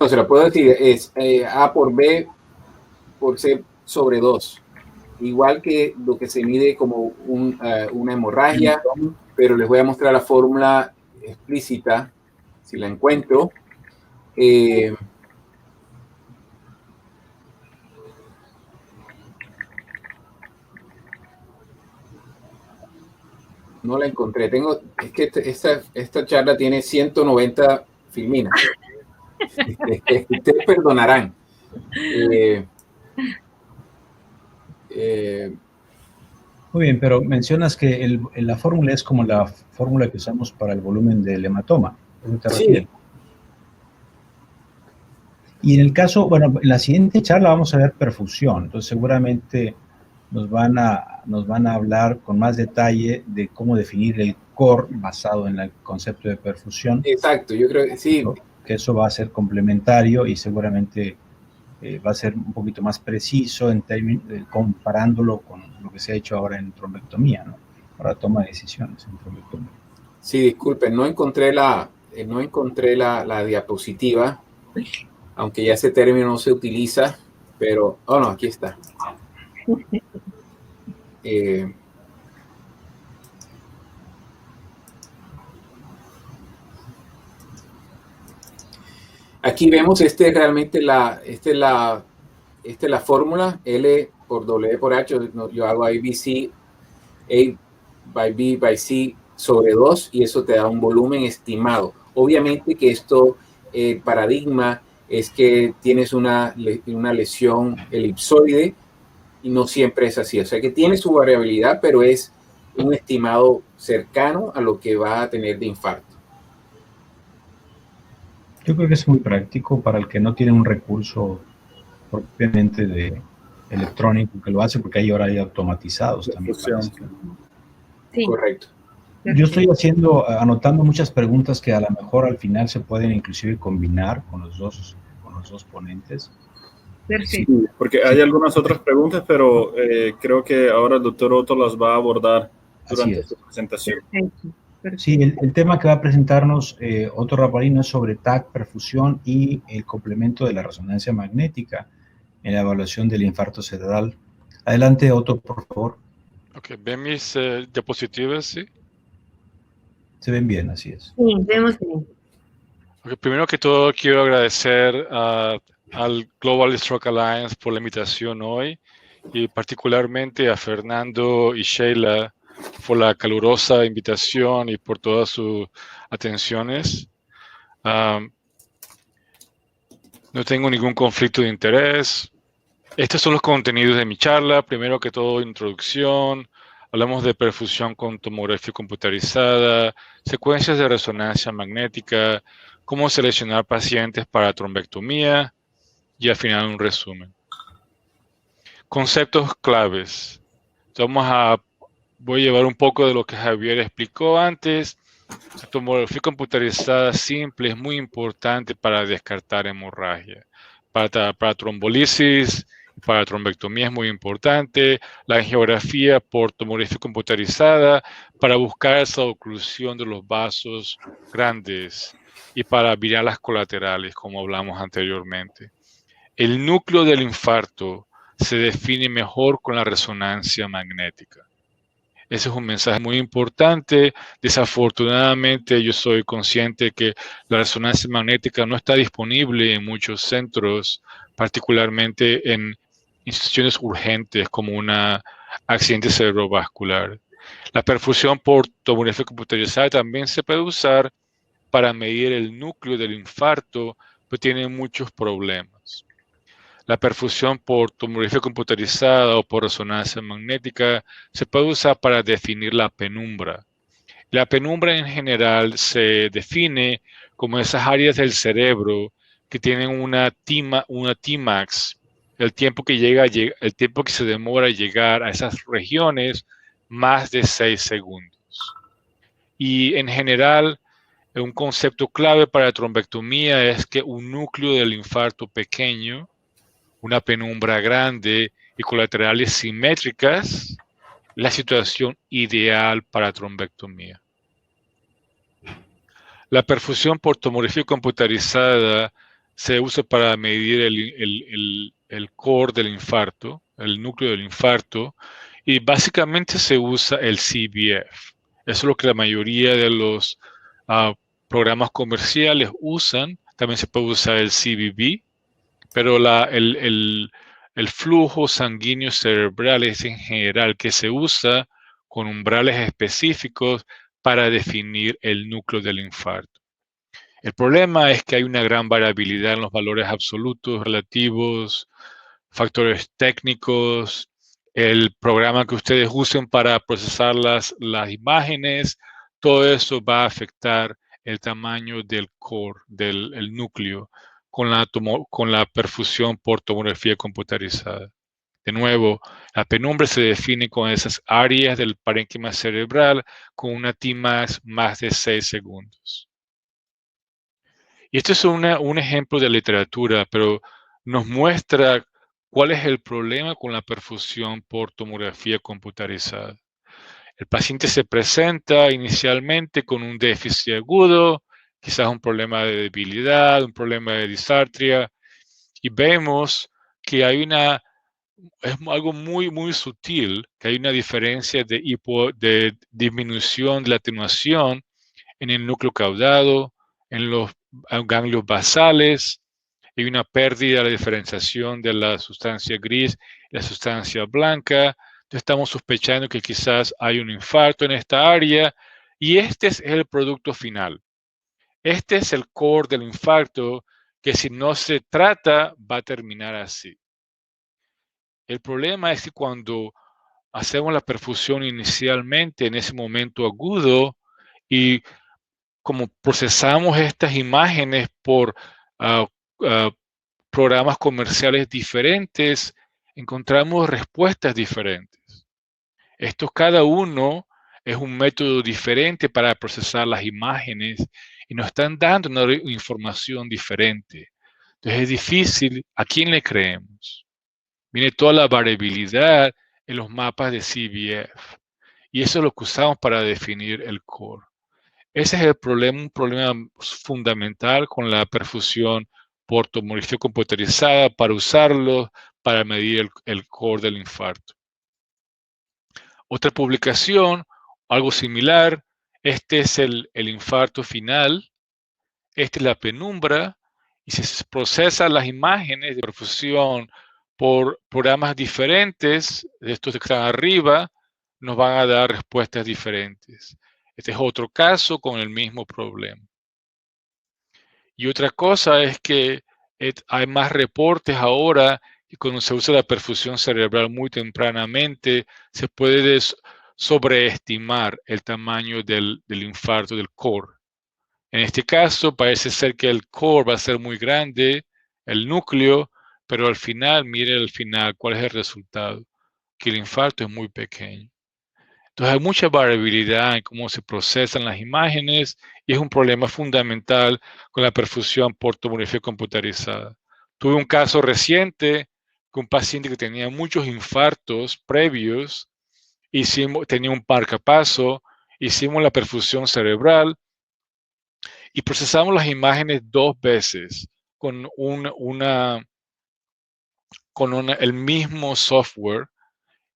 No, se lo puedo decir, es A por B por C sobre 2. Igual que lo que se mide como una hemorragia, pero les voy a mostrar la fórmula explícita, si la encuentro. No la encontré. Es que esta charla tiene 190 filminas. Ustedes perdonarán. Muy bien, pero mencionas que la fórmula es como la fórmula que usamos para el volumen del hematoma. Sí. Y en el caso, bueno, en la siguiente charla vamos a ver perfusión. Entonces seguramente nos van a hablar con más detalle de cómo definir el core basado en el concepto de perfusión. Exacto, yo creo que sí. Que eso va a ser complementario y seguramente va a ser un poquito más preciso en términos comparándolo con lo que se ha hecho ahora en trombectomía, ¿no? Para toma de decisiones en trombectomía. Sí, disculpen, no encontré la diapositiva, aunque ya ese término no se utiliza, pero, oh no, aquí está. Aquí vemos realmente esta es la fórmula L por W por H. Yo hago ABC, A by B by C sobre 2 y eso te da un volumen estimado. Obviamente que el paradigma es que tienes una lesión elipsoide y no siempre es así. O sea que tiene su variabilidad, pero es un estimado cercano a lo que va a tener de infarto. Yo creo que es muy práctico para el que no tiene un recurso propiamente de electrónico que lo hace, porque ahora hay automatizados también. Sí. Correcto. Yo estoy anotando muchas preguntas que a lo mejor al final se pueden inclusive combinar con los dos ponentes. Perfecto. Sí, porque hay algunas otras preguntas, pero creo que ahora el doctor Otto las va a abordar durante su presentación. Perfecto. Perfecto. Sí, el tema que va a presentarnos Otto Rapalino es sobre TAC, perfusión y el complemento de la resonancia magnética en la evaluación del infarto cerebral. Adelante, Otto, por favor. Ok, ¿ven mis diapositivas? Sí. Se ven bien, así es. Sí, vemos bien. Okay, primero que todo, quiero agradecer al Global Stroke Alliance por la invitación hoy y particularmente a Fernando y Sheila por la calurosa invitación y por todas sus atenciones. No tengo ningún conflicto de interés. Estos son los contenidos de mi charla. Primero que todo, introducción. Hablamos de perfusión con tomografía computarizada, secuencias de resonancia magnética, cómo seleccionar pacientes para trombectomía y al final un resumen. Conceptos claves. Voy a llevar un poco de lo que Javier explicó antes. La tomografía computarizada simple es muy importante para descartar hemorragia. Para trombolisis, para trombectomía es muy importante. La angiografía por tomografía computarizada para buscar esa oclusión de los vasos grandes y para virar las colaterales, como hablamos anteriormente. El núcleo del infarto se define mejor con la resonancia magnética. Ese es un mensaje muy importante. Desafortunadamente, yo soy consciente que la resonancia magnética no está disponible en muchos centros, particularmente en instituciones urgentes como un accidente cerebrovascular. La perfusión por tomografía computarizada también se puede usar para medir el núcleo del infarto, pero tiene muchos problemas. La perfusión por tomografía computarizada o por resonancia magnética se puede usar para definir la penumbra. La penumbra en general se define como esas áreas del cerebro que tienen una Tmax, el tiempo que se demora en llegar a esas regiones, más de 6 segundos. Y en general, un concepto clave para trombectomía es que un núcleo del infarto pequeño, una penumbra grande y colaterales simétricas, la situación ideal para trombectomía. La perfusión por tomografía computarizada se usa para medir el core del infarto, el núcleo del infarto, y básicamente se usa el CBF. Eso es lo que la mayoría de los programas comerciales usan. También se puede usar el CBB, pero el flujo sanguíneo cerebral es en general que se usa con umbrales específicos para definir el núcleo del infarto. El problema es que hay una gran variabilidad en los valores absolutos, relativos, factores técnicos, el programa que ustedes usen para procesar las imágenes, todo eso va a afectar el tamaño del core, del núcleo, con la perfusión por tomografía computarizada. De nuevo, la penumbra se define con esas áreas del parénquima cerebral con una Tmax más de 6 segundos. Y este es un ejemplo de literatura, pero nos muestra cuál es el problema con la perfusión por tomografía computarizada. El paciente se presenta inicialmente con un déficit agudo, quizás un problema de debilidad, un problema de disartria, y vemos que es algo muy, muy sutil, que hay una diferencia de disminución de la atenuación en el núcleo caudado, en los ganglios basales, hay una pérdida de la diferenciación de la sustancia gris y la sustancia blanca. Entonces estamos sospechando que quizás hay un infarto en esta área y este es el producto final. Este es el core del infarto que si no se trata va a terminar así. El problema es que cuando hacemos la perfusión inicialmente en ese momento agudo y como procesamos estas imágenes por programas comerciales diferentes, encontramos respuestas diferentes. Estos cada uno Es un método diferente para procesar las imágenes y nos están dando una información diferente. Entonces es difícil, ¿a quién le creemos? Viene toda la variabilidad en los mapas de CBF y eso es lo que usamos para definir el core. Ese es el problema, un problema fundamental con la perfusión por tomografía computarizada para usarlo para medir el core del infarto. Otra publicación, algo similar, este es el infarto final, esta es la penumbra, y si se procesan las imágenes de perfusión por programas diferentes, de estos que están arriba, nos van a dar respuestas diferentes. Este es otro caso con el mismo problema. Y otra cosa es que hay más reportes ahora y cuando se usa la perfusión cerebral muy tempranamente, se puede sobreestimar el tamaño del infarto, del core. En este caso, parece ser que el core va a ser muy grande, el núcleo, pero al final, mire al final, ¿cuál es el resultado? Que el infarto es muy pequeño. Entonces hay mucha variabilidad en cómo se procesan las imágenes y es un problema fundamental con la perfusión por tomografía computarizada. Tuve un caso reciente con un paciente que tenía muchos infartos previos, tenía un marcapaso, hicimos la perfusión cerebral y procesamos las imágenes 2 veces con el mismo software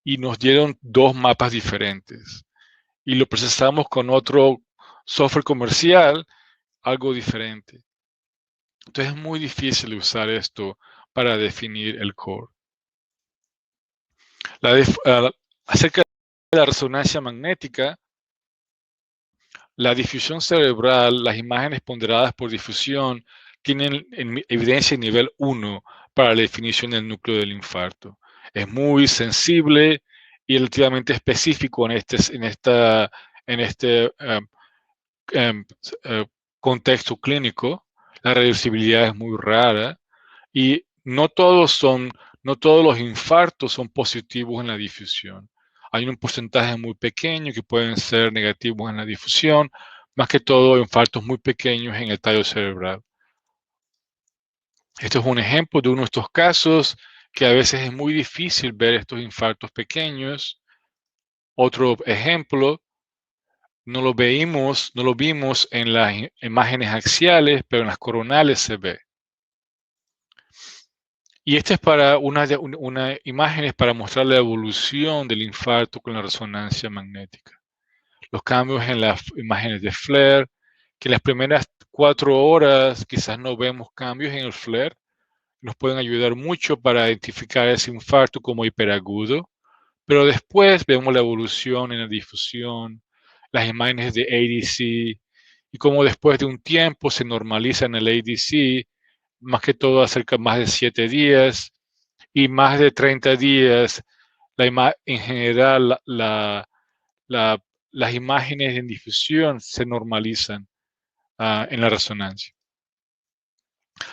y nos dieron 2 mapas diferentes. Y lo procesamos con otro software comercial, algo diferente. Entonces es muy difícil usar esto para definir el core. Acerca de la resonancia magnética, la difusión cerebral, las imágenes ponderadas por difusión, tienen evidencia nivel 1 para la definición del núcleo del infarto. Es muy sensible y relativamente específico en este contexto clínico. La reducibilidad es muy rara y no todos los infartos son positivos en la difusión. Hay un porcentaje muy pequeño que pueden ser negativos en la difusión, más que todo infartos muy pequeños en el tallo cerebral. Este es un ejemplo de uno de estos casos que a veces es muy difícil ver estos infartos pequeños. Otro ejemplo, no lo vimos en las imágenes axiales, pero en las coronales se ve. Y esta es para una imagen para mostrar la evolución del infarto con la resonancia magnética. Los cambios en las imágenes de FLAIR, que en las primeras 4 horas quizás no vemos cambios en el FLAIR, nos pueden ayudar mucho para identificar ese infarto como hiperagudo, pero después vemos la evolución en la difusión, las imágenes de ADC, y cómo después de un tiempo se normaliza en el ADC, más que todo acerca de más de 7 días, y más de 30 días, en general las imágenes en difusión se normalizan en la resonancia.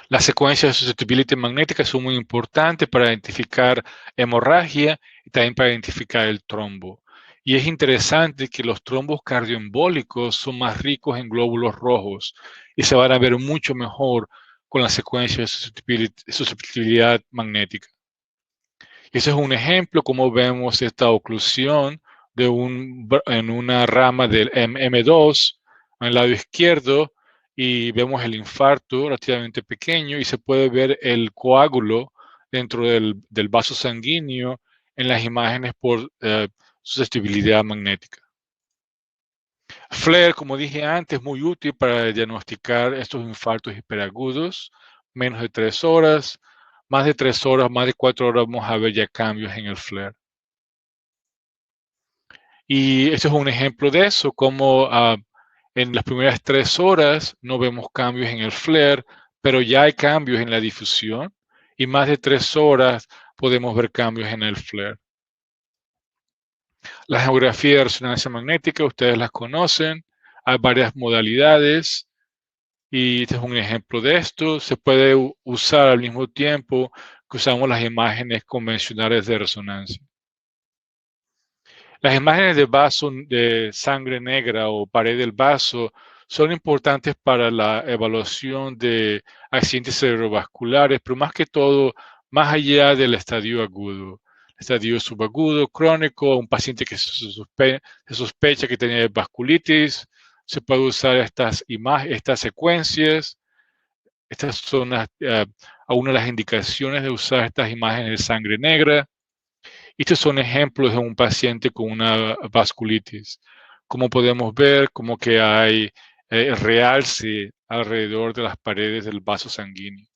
Las secuencias de susceptibilidad magnética son muy importantes para identificar hemorragia y también para identificar el trombo. Y es interesante que los trombos cardioembólicos son más ricos en glóbulos rojos y se van a ver mucho mejor con la secuencia de susceptibilidad magnética. Y ese es un ejemplo como vemos esta oclusión en una rama del M2 en el lado izquierdo y vemos el infarto relativamente pequeño y se puede ver el coágulo dentro del vaso sanguíneo en las imágenes por susceptibilidad magnética. FLAIR, como dije antes, es muy útil para diagnosticar estos infartos hiperagudos, menos de 3 horas, más de 3 horas, más de 4 horas vamos a ver ya cambios en el FLAIR. Y este es un ejemplo de eso, como en las primeras 3 horas no vemos cambios en el FLAIR, pero ya hay cambios en la difusión y más de 3 horas podemos ver cambios en el FLAIR. La geografía de resonancia magnética, ustedes las conocen, hay varias modalidades y este es un ejemplo de esto. Se puede usar al mismo tiempo que usamos las imágenes convencionales de resonancia. Las imágenes de vaso de sangre negra o pared del vaso son importantes para la evaluación de accidentes cerebrovasculares, pero más que todo, más allá del estadio agudo, estadio subagudo, crónico, un paciente que se sospecha que tenía vasculitis, se puede usar estas secuencias. Estas son algunas de las indicaciones de usar estas imágenes de sangre negra. Estos son ejemplos de un paciente con una vasculitis. Como podemos ver, como que hay realce alrededor de las paredes del vaso sanguíneo.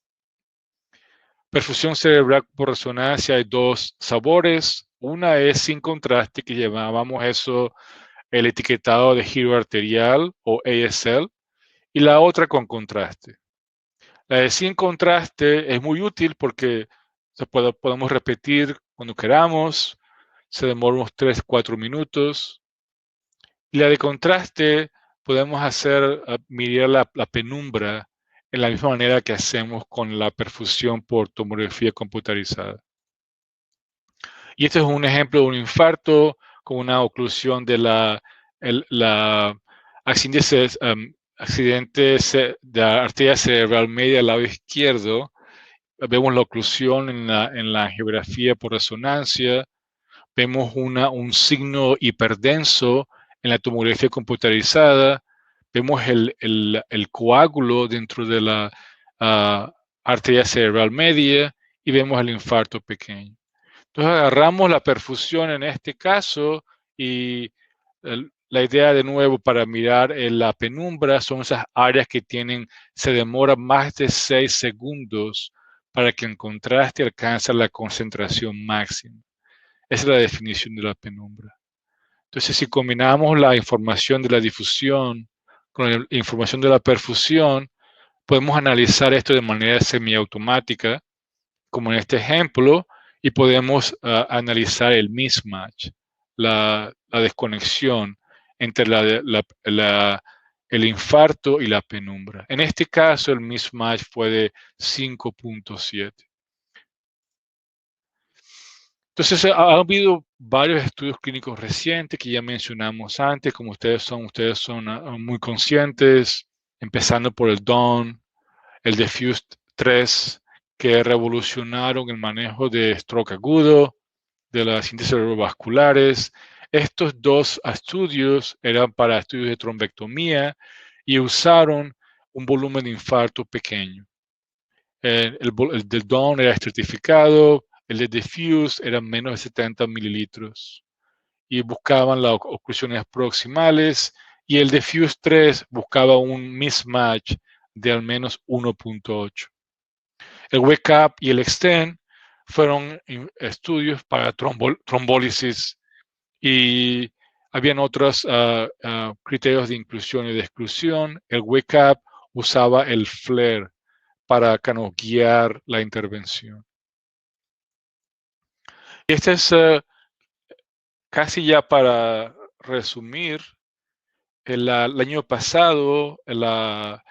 Perfusión cerebral por resonancia hay dos sabores. Una es sin contraste, que llamábamos eso el etiquetado de giro arterial o ASL, y la otra con contraste. La de sin contraste es muy útil porque podemos repetir cuando queramos, se demora unos 3-4 minutos. Y la de contraste podemos mirar la penumbra en la misma manera que hacemos con la perfusión por tomografía computarizada. Y este es un ejemplo de un infarto con una oclusión de la accidente de la arteria cerebral media al lado izquierdo. Vemos la oclusión en la angiografía por resonancia. Vemos un signo hiperdenso en la tomografía computarizada. Vemos el coágulo dentro de la arteria cerebral media y vemos el infarto pequeño. Entonces agarramos la perfusión en este caso y la idea de nuevo para mirar en la penumbra son esas áreas que se demora más de 6 segundos para que en contraste alcance la concentración máxima. Esa es la definición de la penumbra. Entonces, si combinamos la información de la difusión con la información de la perfusión, podemos analizar esto de manera semiautomática, como en este ejemplo, y podemos analizar el mismatch, la desconexión entre el infarto y la penumbra. En este caso, el mismatch fue de 5.7. Entonces, ha habido varios estudios clínicos recientes que ya mencionamos antes, como ustedes son muy conscientes, empezando por el DAWN, el Diffuse 3, que revolucionaron el manejo de stroke agudo, de las accidentes cerebrovasculares. Estos dos estudios eran para estudios de trombectomía y usaron un volumen de infarto pequeño. El del DAWN era estratificado, el de Diffuse era menos de 70 mililitros y buscaban las oclusiones proximales, y el Diffuse 3 buscaba un mismatch de al menos 1.8. El Wake Up y el Extend fueron estudios para trombólisis y habían otros criterios de inclusión y de exclusión. El Wake Up usaba el FLAIR para guiar la intervención. Este es casi ya para resumir. El año pasado, la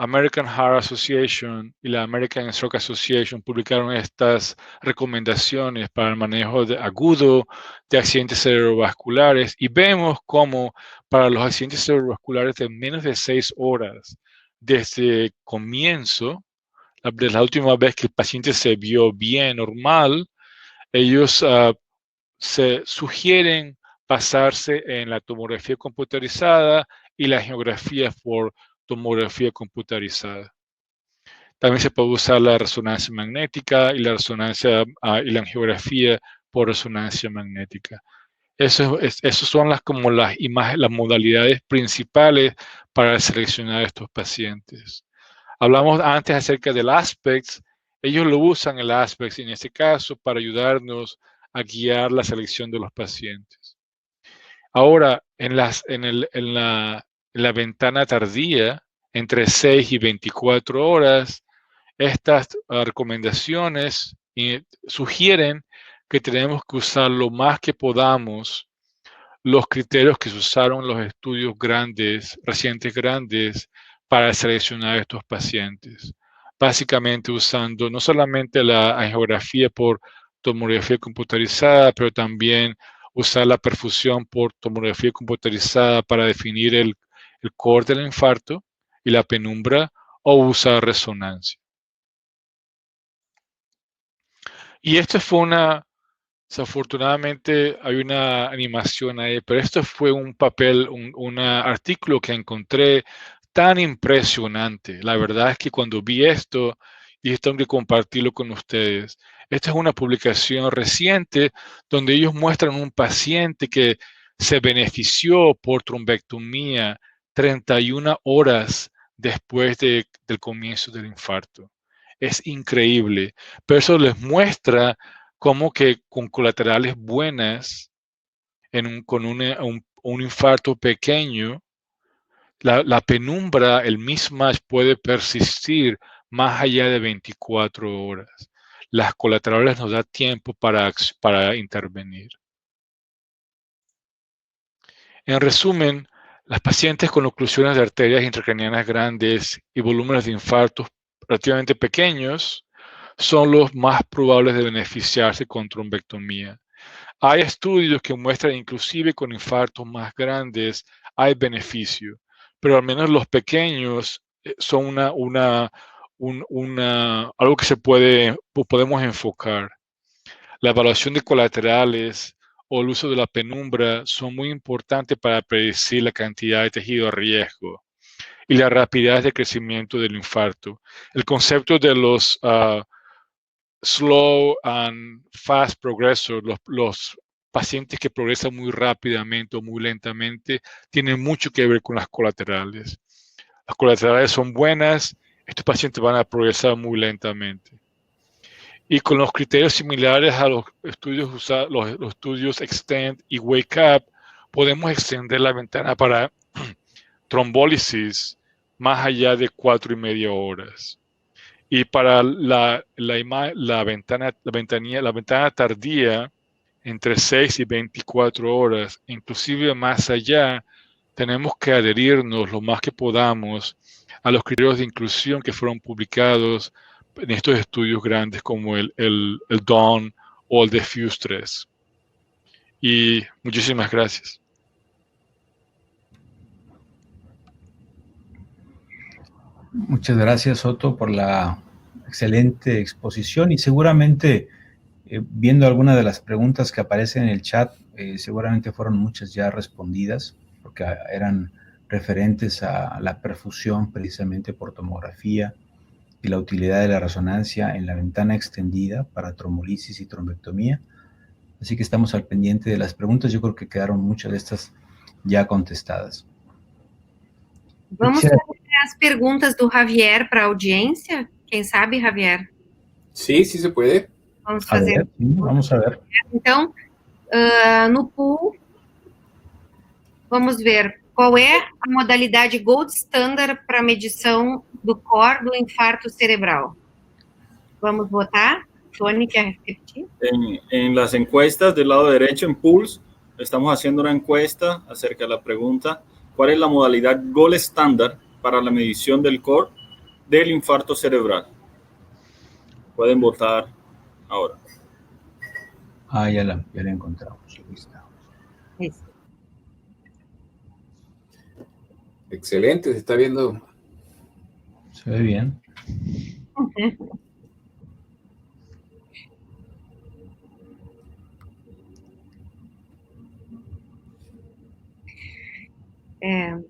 American Heart Association y la American Stroke Association publicaron estas recomendaciones para el manejo agudo de accidentes cerebrovasculares, y vemos cómo para los accidentes cerebrovasculares de menos de 6 horas desde comienzo, desde la última vez que el paciente se vio bien, normal, ellos se sugieren basarse en la tomografía computarizada y la angiografía por tomografía computarizada. También se puede usar la resonancia magnética y la angiografía por resonancia magnética. Esas son las modalidades principales para seleccionar estos pacientes. Hablamos antes acerca del ASPECTS. Ellos lo usan el ASPECTS en este caso para ayudarnos a guiar la selección de los pacientes. Ahora, en la ventana tardía, entre 6 y 24 horas, estas recomendaciones sugieren que tenemos que usar lo más que podamos los criterios que se usaron en los estudios recientes grandes, para seleccionar estos pacientes. Básicamente usando no solamente la angiografía por tomografía computarizada, pero también usar la perfusión por tomografía computarizada para definir el core del infarto y la penumbra, o usar resonancia. Y esto fue desafortunadamente hay una animación ahí, pero esto fue un artículo que encontré tan impresionante. La verdad es que cuando vi esto, dije, tengo que compartirlo con ustedes. Esta es una publicación reciente donde ellos muestran un paciente que se benefició por trombectomía 31 horas después del comienzo del infarto. Es increíble, pero eso les muestra cómo que con colaterales buenas, con un infarto pequeño, la penumbra, el mismatch puede persistir más allá de 24 horas. Las colaterales nos da tiempo para intervenir. En resumen, las pacientes con oclusiones de arterias intracraneanas grandes y volúmenes de infartos relativamente pequeños son los más probables de beneficiarse con trombectomía. Hay estudios que muestran inclusive con infartos más grandes hay beneficio, pero al menos los pequeños son algo que podemos enfocar. La evaluación de colaterales o el uso de la penumbra son muy importantes para predecir la cantidad de tejido a riesgo y la rapidez de crecimiento del infarto. El concepto de los slow and fast progressors, los pacientes que progresan muy rápidamente o muy lentamente, tienen mucho que ver con las colaterales. Las colaterales son buenas, estos pacientes van a progresar muy lentamente. Y con los criterios similares a los estudios los estudios Extend y Wake Up, podemos extender la ventana para trombólisis más allá de 4,5 horas. Y para la ventana tardía, entre 6 y 24 horas, inclusive más allá, tenemos que adherirnos lo más que podamos a los criterios de inclusión que fueron publicados en estos estudios grandes como el DAWN o el Diffuse 3. Y muchísimas gracias. Muchas gracias, Otto, por la excelente exposición y seguramente viendo algunas de las preguntas que aparecen en el chat, seguramente fueron muchas ya respondidas porque eran referentes a la perfusión precisamente por tomografía y la utilidad de la resonancia en la ventana extendida para trombolisis y trombectomía. Así que estamos al pendiente de las preguntas. Yo creo que quedaron muchas de estas ya contestadas. Vamos fazer as perguntas do Javier para a audiência? Quem sabe, Javier? Sí, sí se puede. Vamos fazer. Vamos a ver. Então, no pool, vamos ver qual é a modalidade gold standard para medição do core do infarto cerebral. Vamos votar. Tony, quer repetir? En las encuestas del lado derecho, en Pulse, estamos haciendo una encuesta acerca de la pregunta: ¿cuál es la modalidad gold standard para la medición del core del infarto cerebral? Pueden votar ahora. Ya la encontramos. Ahí está. Isso. Excelente, se está viendo. Se ve bien.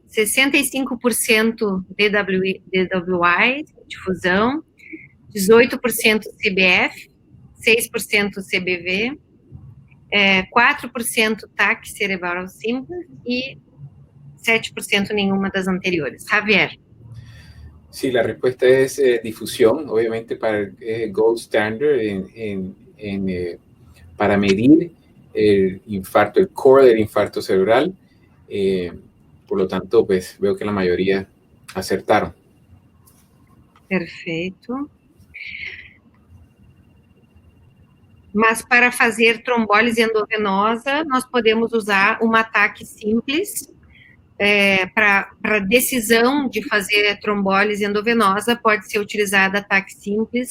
65% DWI, difusão, 18% CBF, 6% CBV, 4% TAC cerebral simples e 7% nenhuma das anteriores. Javier. Sí, la respuesta es difusión, obviamente para el gold standard para medir el infarto, el core del infarto cerebral. Por lo tanto, pues veo que la mayoría acertaron. Perfeito. Mas para fazer trombólise endovenosa, nós podemos usar uma TAC simples. Para decisão de fazer trombólise endovenosa, pode ser utilizada a TAC simples,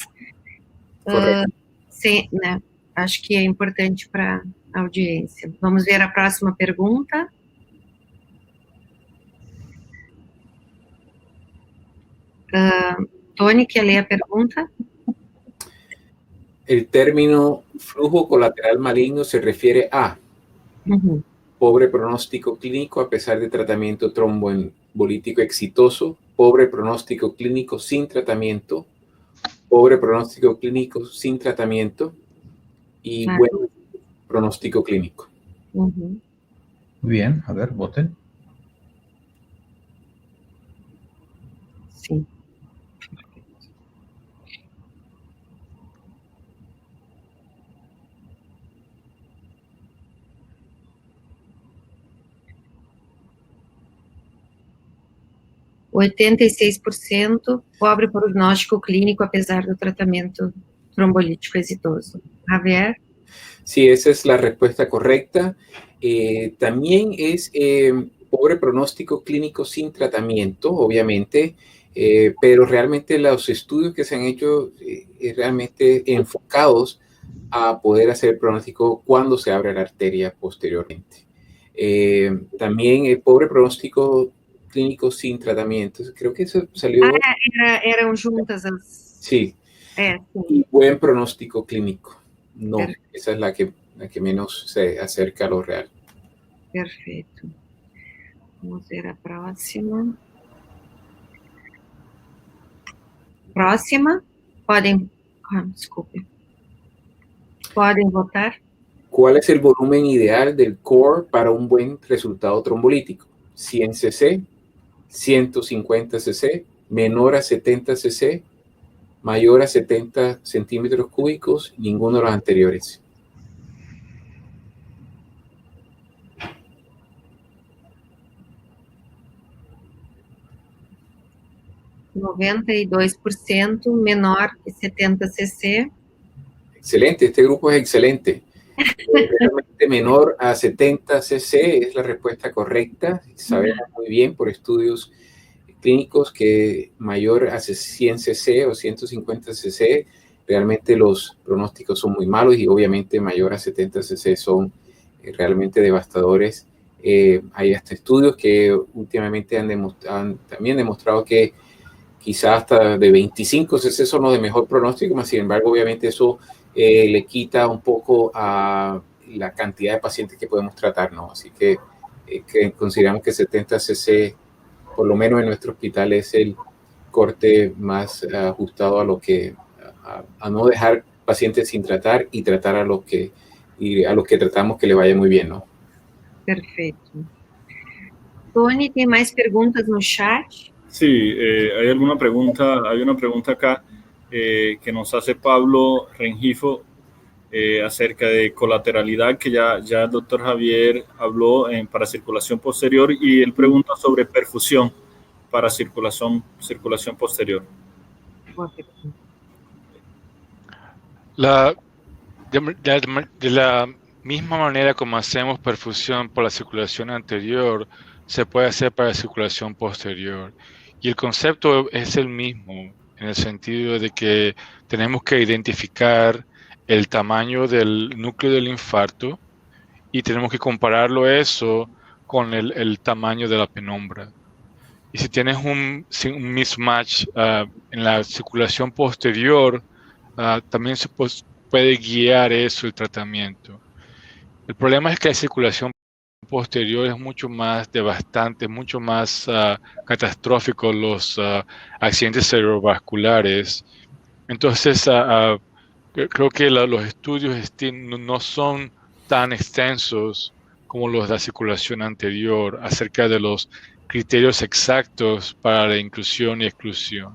acho que é importante para a audiência. Vamos ver a próxima pergunta. Tony, quer ler a pergunta? El término flujo colateral maligno se refiere a pobre pronóstico clínico a pesar de tratamiento tromboembolítico exitoso, pobre pronóstico clínico sin tratamiento, pobre pronóstico clínico sin tratamiento y buen pronóstico clínico. Muy bien, a ver, voten. Sí. O 86% pobre prognóstico clínico apesar do tratamento trombolítico exitoso. Javier. Sí, esa es la respuesta correcta. También es pobre pronóstico clínico sin tratamiento, obviamente, pero realmente los estudios que se han hecho realmente enfocados a poder hacer pronóstico cuando se abre la arteria posteriormente. También pobre pronóstico clínico sin tratamiento. Creo que eso salió... eram juntas as... Sí. Sí. Y buen pronóstico clínico. No, esa es la que menos se acerca a lo real. Perfeito. Vamos ver a próxima. Próxima. Podem... desculpe. Podem votar. ¿Cuál es el volumen ideal del core para un buen resultado trombolítico? 100 cc, 150 cc, menor a 70 cc, mayor a 70 centímetros cúbicos, ninguno de los anteriores. %, menor que 70 cc. Excelente, este grupo es excelente. Realmente menor a 70 cc es la respuesta correcta. Sabemos muy bien por estudios clínicos que mayor a 100 cc o 150 cc realmente los pronósticos son muy malos y obviamente mayor a 70 cc son realmente devastadores. Hay hasta estudios que últimamente han también demostrado que quizás hasta de 25 cc son los de mejor pronóstico, mas sin embargo obviamente eso le quita un poco a la cantidad de pacientes que podemos tratar, ¿no? Así que consideramos que 70 cc, por lo menos en nuestro hospital, es el corte más ajustado a lo que a no dejar pacientes sin tratar y tratar a los que tratamos que le vaya muy bien, ¿no? Perfeito. Tony, ¿tem mais perguntas no chat? Sí, hay una pregunta acá que nos hace Pablo Rengifo acerca de colateralidad, que ya el doctor Javier habló para circulación posterior, y él pregunta sobre perfusión para circulación posterior. De la misma manera como hacemos perfusión por la circulación anterior, se puede hacer para la circulación posterior. Y el concepto es el mismo, en el sentido de que tenemos que identificar el tamaño del núcleo del infarto y tenemos que compararlo eso con el tamaño de la penumbra. Y si tienes un mismatch en la circulación posterior, también se puede guiar eso el tratamiento. El problema es que la circulación posterior es mucho más devastante, mucho más catastrófico los accidentes cerebrovasculares. Entonces, creo que los estudios no son tan extensos como los de la circulación anterior acerca de los criterios exactos para la inclusión y exclusión.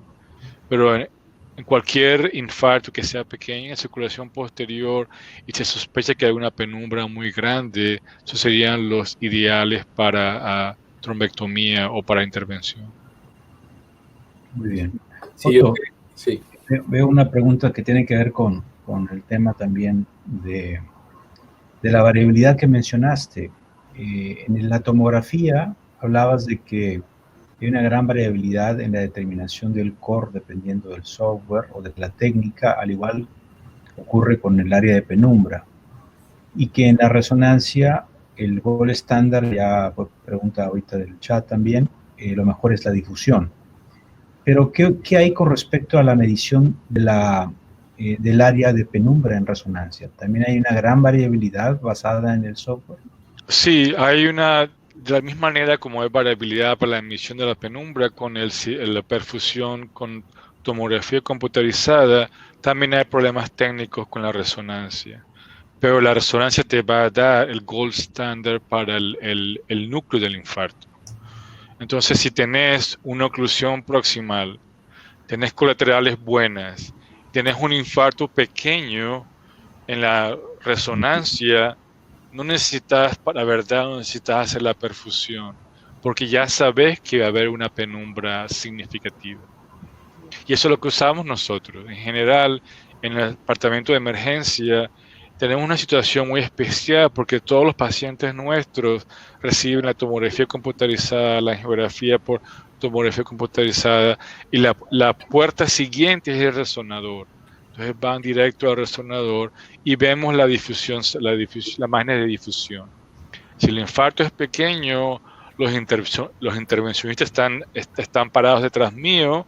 Pero en cualquier infarto que sea pequeña en circulación posterior y se sospecha que hay una penumbra muy grande, esos serían los ideales para trombectomía o para intervención. Muy bien. Sí, Otto, sí. Veo una pregunta que tiene que ver con el tema también de la variabilidad que mencionaste. En la tomografía hablabas de que hay una gran variabilidad en la determinación del core dependiendo del software o de la técnica, al igual ocurre con el área de penumbra, y que en la resonancia el gold estándar, ya pregunta ahorita del chat también, lo mejor es la difusión. Pero ¿qué hay con respecto a la medición del área de penumbra en resonancia? ¿También hay una gran variabilidad basada en el software? Sí, hay de la misma manera como hay variabilidad para la emisión de la penumbra con la perfusión con tomografía computarizada, también hay problemas técnicos con la resonancia. Pero la resonancia te va a dar el gold standard para el núcleo del infarto. Entonces, si tenés una oclusión proximal, tenés colaterales buenas, tenés un infarto pequeño en la resonancia, no necesitas, la verdad, no necesitas hacer la perfusión, porque ya sabes que va a haber una penumbra significativa. Y eso es lo que usamos nosotros. En general, en el departamento de emergencia, tenemos una situación muy especial porque todos los pacientes nuestros reciben la tomografía computarizada, la angiografía por tomografía computarizada, y la puerta siguiente es el resonador. Entonces van directo al resonador y vemos la difusión, la máquina de difusión. Si el infarto es pequeño, los intervencionistas están parados detrás mío,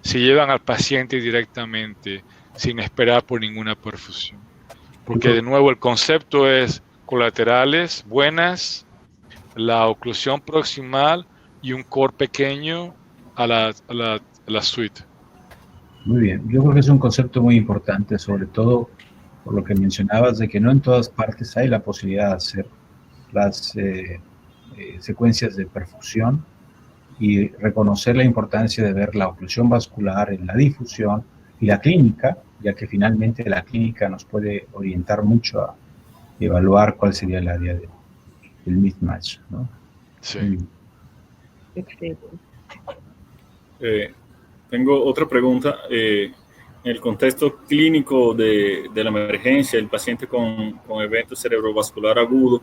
se llevan al paciente directamente sin esperar por ninguna perfusión. Porque de nuevo el concepto es colaterales buenas, la oclusión proximal y un core pequeño a la suite. Muy bien, yo creo que es un concepto muy importante, sobre todo por lo que mencionabas de que no en todas partes hay la posibilidad de hacer las secuencias de perfusión, y reconocer la importancia de ver la oclusión vascular en la difusión y la clínica, ya que finalmente la clínica nos puede orientar mucho a evaluar cuál sería el área del mismatch, ¿no? Sí. Perfecto. Tengo otra pregunta. En el contexto clínico de la emergencia, el paciente con evento cerebrovascular agudo,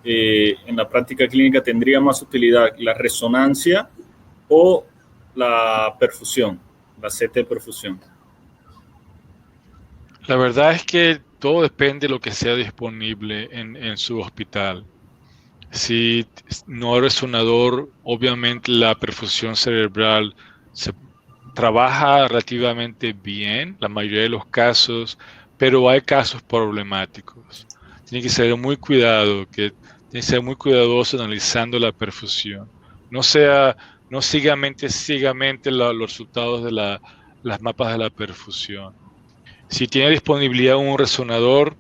en la práctica clínica, ¿tendría más utilidad la resonancia o la perfusión, la CT perfusión? La verdad es que todo depende de lo que sea disponible en su hospital. Si no hay resonador, obviamente la perfusión cerebral se trabaja relativamente bien, la mayoría de los casos, pero hay casos problemáticos. Tiene que ser muy cuidadoso analizando la perfusión. No ciegamente los resultados de las mapas de la perfusión. Si tiene disponibilidad un resonador,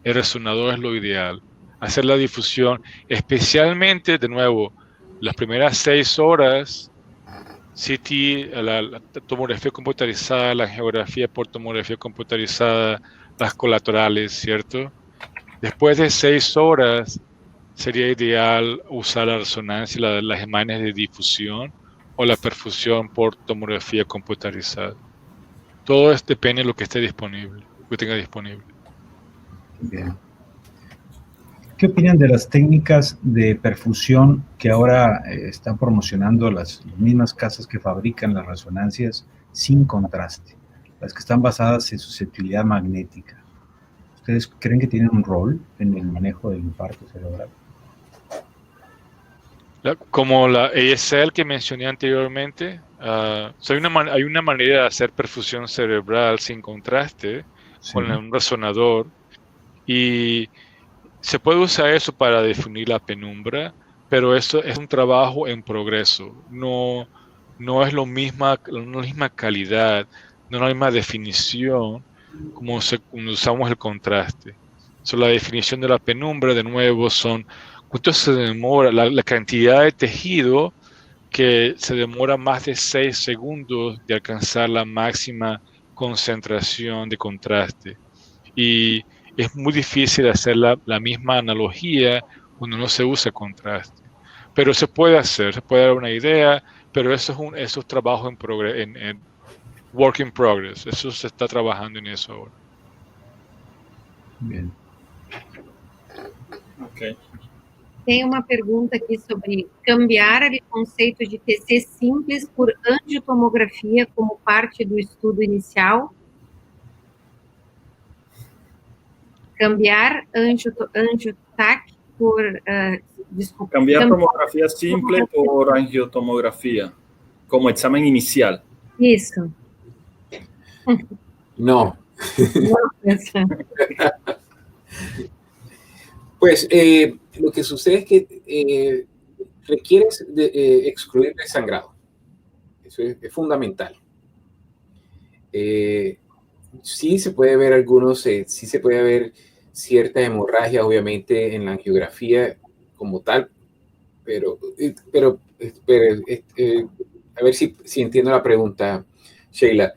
el resonador es lo ideal. Hacer la difusión, especialmente, de nuevo, las primeras 6 horas, CT, la tomografía computarizada, la angiografía por tomografía computarizada, las colaterales, ¿cierto? Después de 6 horas, sería ideal usar la resonancia, las imágenes de difusión o la perfusión por tomografía computarizada. Todo depende de lo que esté disponible, lo que tenga disponible. Bien. ¿Qué opinan de las técnicas de perfusión que ahora están promocionando las mismas casas que fabrican las resonancias sin contraste? Las que están basadas en susceptibilidad magnética. ¿Ustedes creen que tienen un rol en el manejo del infarto cerebral? Como la ASL que mencioné anteriormente, hay una manera de hacer perfusión cerebral sin contraste, sí, con un resonador, y se puede usar eso para definir la penumbra, pero eso es un trabajo en progreso. No es la misma calidad, no es la misma definición como cuando usamos el contraste. La definición de la penumbra, de nuevo, ¿cuánto se demora? La cantidad de tejido que se demora más de 6 segundos de alcanzar la máxima concentración de contraste. Y es muy difícil hacer la misma analogía cuando no se usa contraste. Pero se puede hacer, se puede dar una idea, pero eso es trabajo en work in progress. Eso se está trabajando en eso ahora. Bien. Ok. Tem uma pergunta aqui sobre cambiar o conceito de TC simples por angiotomografia como parte do estudo inicial. cambiar angiotac por... desculpa. Cambiar tomografía simple por angiotomografía como examen inicial. Isso. No. Nossa. Pues lo que sucede es que requiere excluir el sangrado. Eso es fundamental. Sí se puede ver sí se puede ver cierta hemorragia, obviamente, en la angiografía como tal, pero a ver si entiendo la pregunta, Sheila.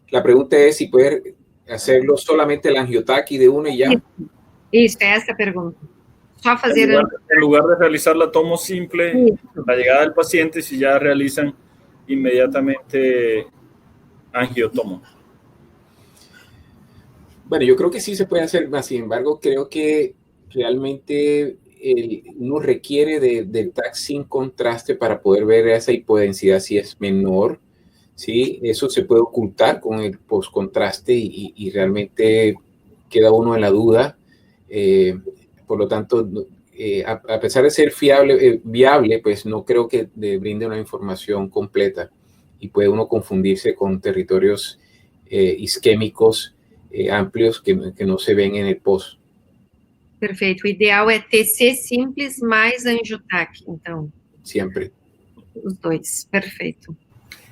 La pregunta es si puede hacerlo solamente el angiotaqui de uno y ya. Isso, é essa a pergunta. Só fazer... En lugar de realizar la tomo simple, la llegada del paciente, si ya realizan inmediatamente angiotomo. Bueno, yo creo que sí se puede hacer, más sin embargo, creo que realmente uno requiere del TAC sin contraste para poder ver esa hipodensidad si es menor, ¿sí? Eso se puede ocultar con el postcontraste y realmente queda uno en la duda. Por lo tanto, a pesar de ser viable, pues no creo que le brinde una información completa y puede uno confundirse con territorios isquémicos amplios que no se ven en el post. Perfeito. O ideal é TC simples mais angiotac, então. Siempre. Os dois. Perfeito.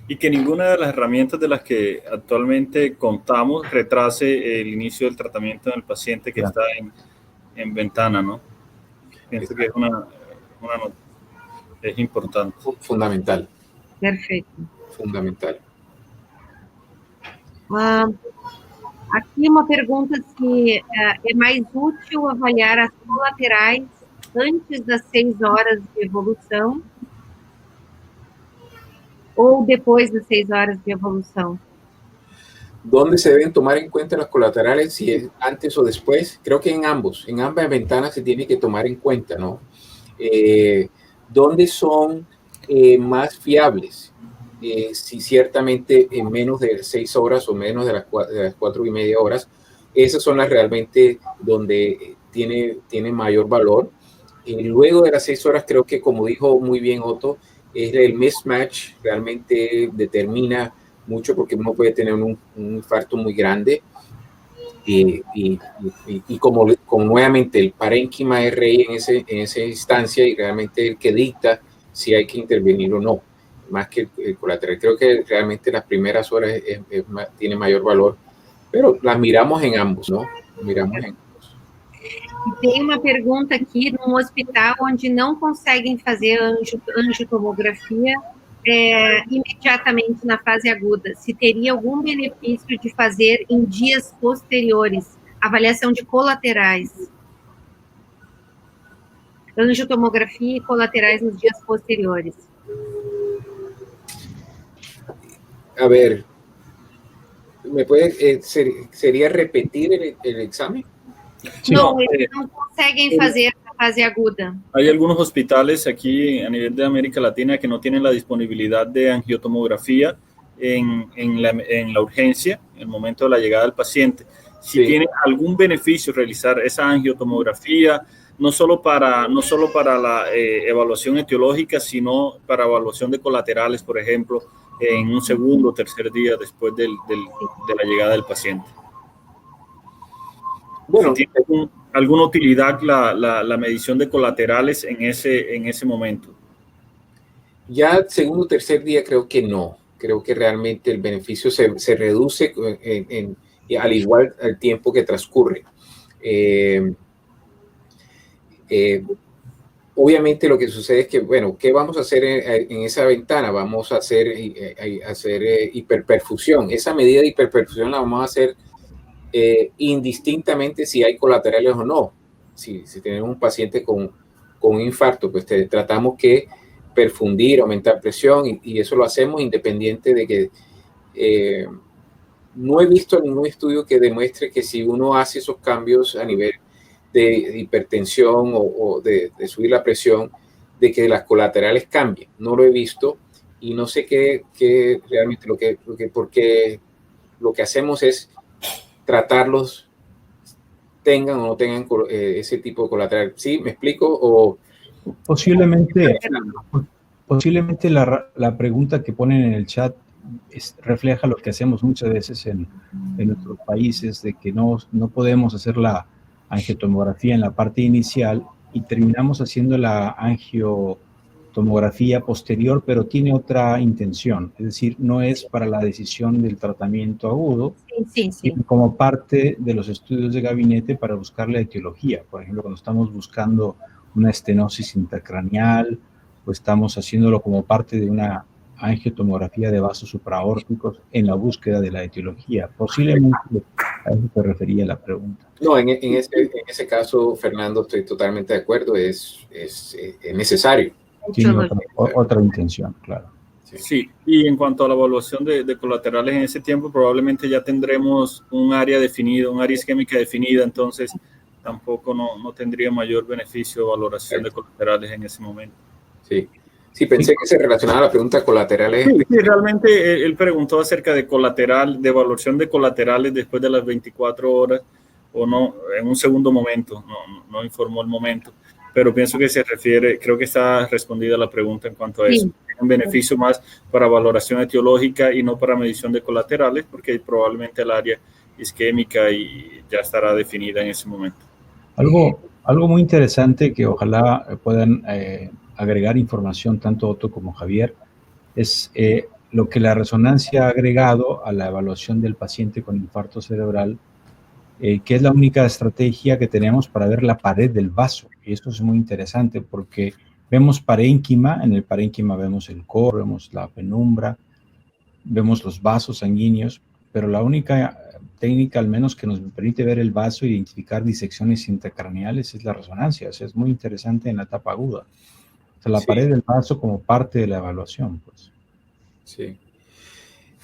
Y que ninguna de las herramientas de las que actualmente contamos retrase el inicio del tratamiento en el paciente que está en ventana, ¿no? Pienso que es importante. Fundamental. Perfeito. Fundamental. Aqui uma pergunta se é mais útil avaliar as colaterais antes das 6 horas de evolução ou depois das 6 horas de evolução? ¿Dónde se deben tomar en cuenta las colaterales? Si es antes o después. Creo que en ambas ventanas se tiene que tomar en cuenta, ¿no? ¿Dónde son más fiables? Si ciertamente en menos de 6 horas o menos de las 4:30 horas, esas son las realmente donde tiene mayor valor. Luego de las 6 horas, creo que, como dijo muy bien Otto, el mismatch realmente determina mucho porque uno puede tener un infarto muy grande y como nuevamente el parénquima es rey en esa instancia y realmente el que dicta si hay que intervenir o no, más que el colateral. Creo que realmente las primeras horas tiene mayor valor, pero las miramos en ambos, ¿no? Miramos en ambos. E tem uma pergunta aqui, num hospital onde não conseguem fazer angiotomografia imediatamente na fase aguda, se teria algum benefício de fazer em dias posteriores, avaliação de colaterais. Angiotomografia e colaterais nos dias posteriores. A ver, ¿sería repetir el examen? Não, eles não conseguem fazer na fase aguda. Hay algunos hospitales aquí a nivel de América Latina que no tienen la disponibilidad de angiotomografía en la urgencia, en el momento de la llegada del paciente. Si tiene algún beneficio realizar esa angiotomografía, no solo para la evaluación etiológica, sino para evaluación de colaterales, por ejemplo, en un segundo o tercer día después de la llegada del paciente. Bueno, si tiene alguna utilidad la medición de colaterales en ese momento. Ya segundo o tercer día creo que no. Creo que realmente el beneficio se reduce al igual al tiempo que transcurre. Obviamente lo que sucede es que, bueno, ¿qué vamos a hacer en esa ventana? Vamos a hacer hiperperfusión. Esa medida de hiperperfusión la vamos a hacer indistintamente si hay colaterales o no. Si tenemos un paciente con un infarto, pues tratamos que perfundir, aumentar presión y eso lo hacemos independiente de que no he visto ningún estudio que demuestre que si uno hace esos cambios a nivel de hipertensión o de subir la presión, de que las colaterales cambien. No lo he visto y no sé qué realmente porque lo que hacemos es tratarlos tengan o no tengan ese tipo de colateral. ¿Sí? ¿Me explico? O Posiblemente la pregunta que ponen en el chat refleja lo que hacemos muchas veces en nuestros países, de que no podemos hacer la angiotomografía en la parte inicial y terminamos haciendo la angiotomografía posterior, pero tiene otra intención, es decir, no es para la decisión del tratamiento agudo, sino como parte de los estudios de gabinete para buscar la etiología. Por ejemplo, cuando estamos buscando una estenosis intracraneal, o estamos haciéndolo como parte de una angiotomografía de vasos supraórticos en la búsqueda de la etiología. Posiblemente a eso se refería la pregunta. No, en ese caso, Fernando, estoy totalmente de acuerdo, es necesario. Tiene otra intención, claro. Sí, y en cuanto a la evaluación de colaterales en ese tiempo, probablemente ya tendremos un área definida, un área isquémica definida, entonces tampoco no tendría mayor beneficio o valoración de colaterales en ese momento. Sí, pensé que se relacionaba a la pregunta de colaterales. Sí, realmente él preguntó acerca de colateral, de evaluación de colaterales después de las 24 horas, o no, en un segundo momento, no informó el momento, pero pienso que se refiere, creo que está respondida la pregunta en cuanto a eso. Un beneficio más para valoración etiológica y no para medición de colaterales, porque probablemente el área isquémica y ya estará definida en ese momento. Algo muy interesante que ojalá puedan agregar información tanto Otto como Javier es lo que la resonancia ha agregado a la evaluación del paciente con infarto cerebral, que es la única estrategia que tenemos para ver la pared del vaso. Y esto es muy interesante porque vemos parénquima, en el parénquima vemos el core, vemos la penumbra, vemos los vasos sanguíneos, pero la única técnica, al menos, que nos permite ver el vaso e identificar disecciones intracraneales es la resonancia. O sea, es muy interesante en la etapa aguda. O sea, la pared del vaso como parte de la evaluación, pues. Sí.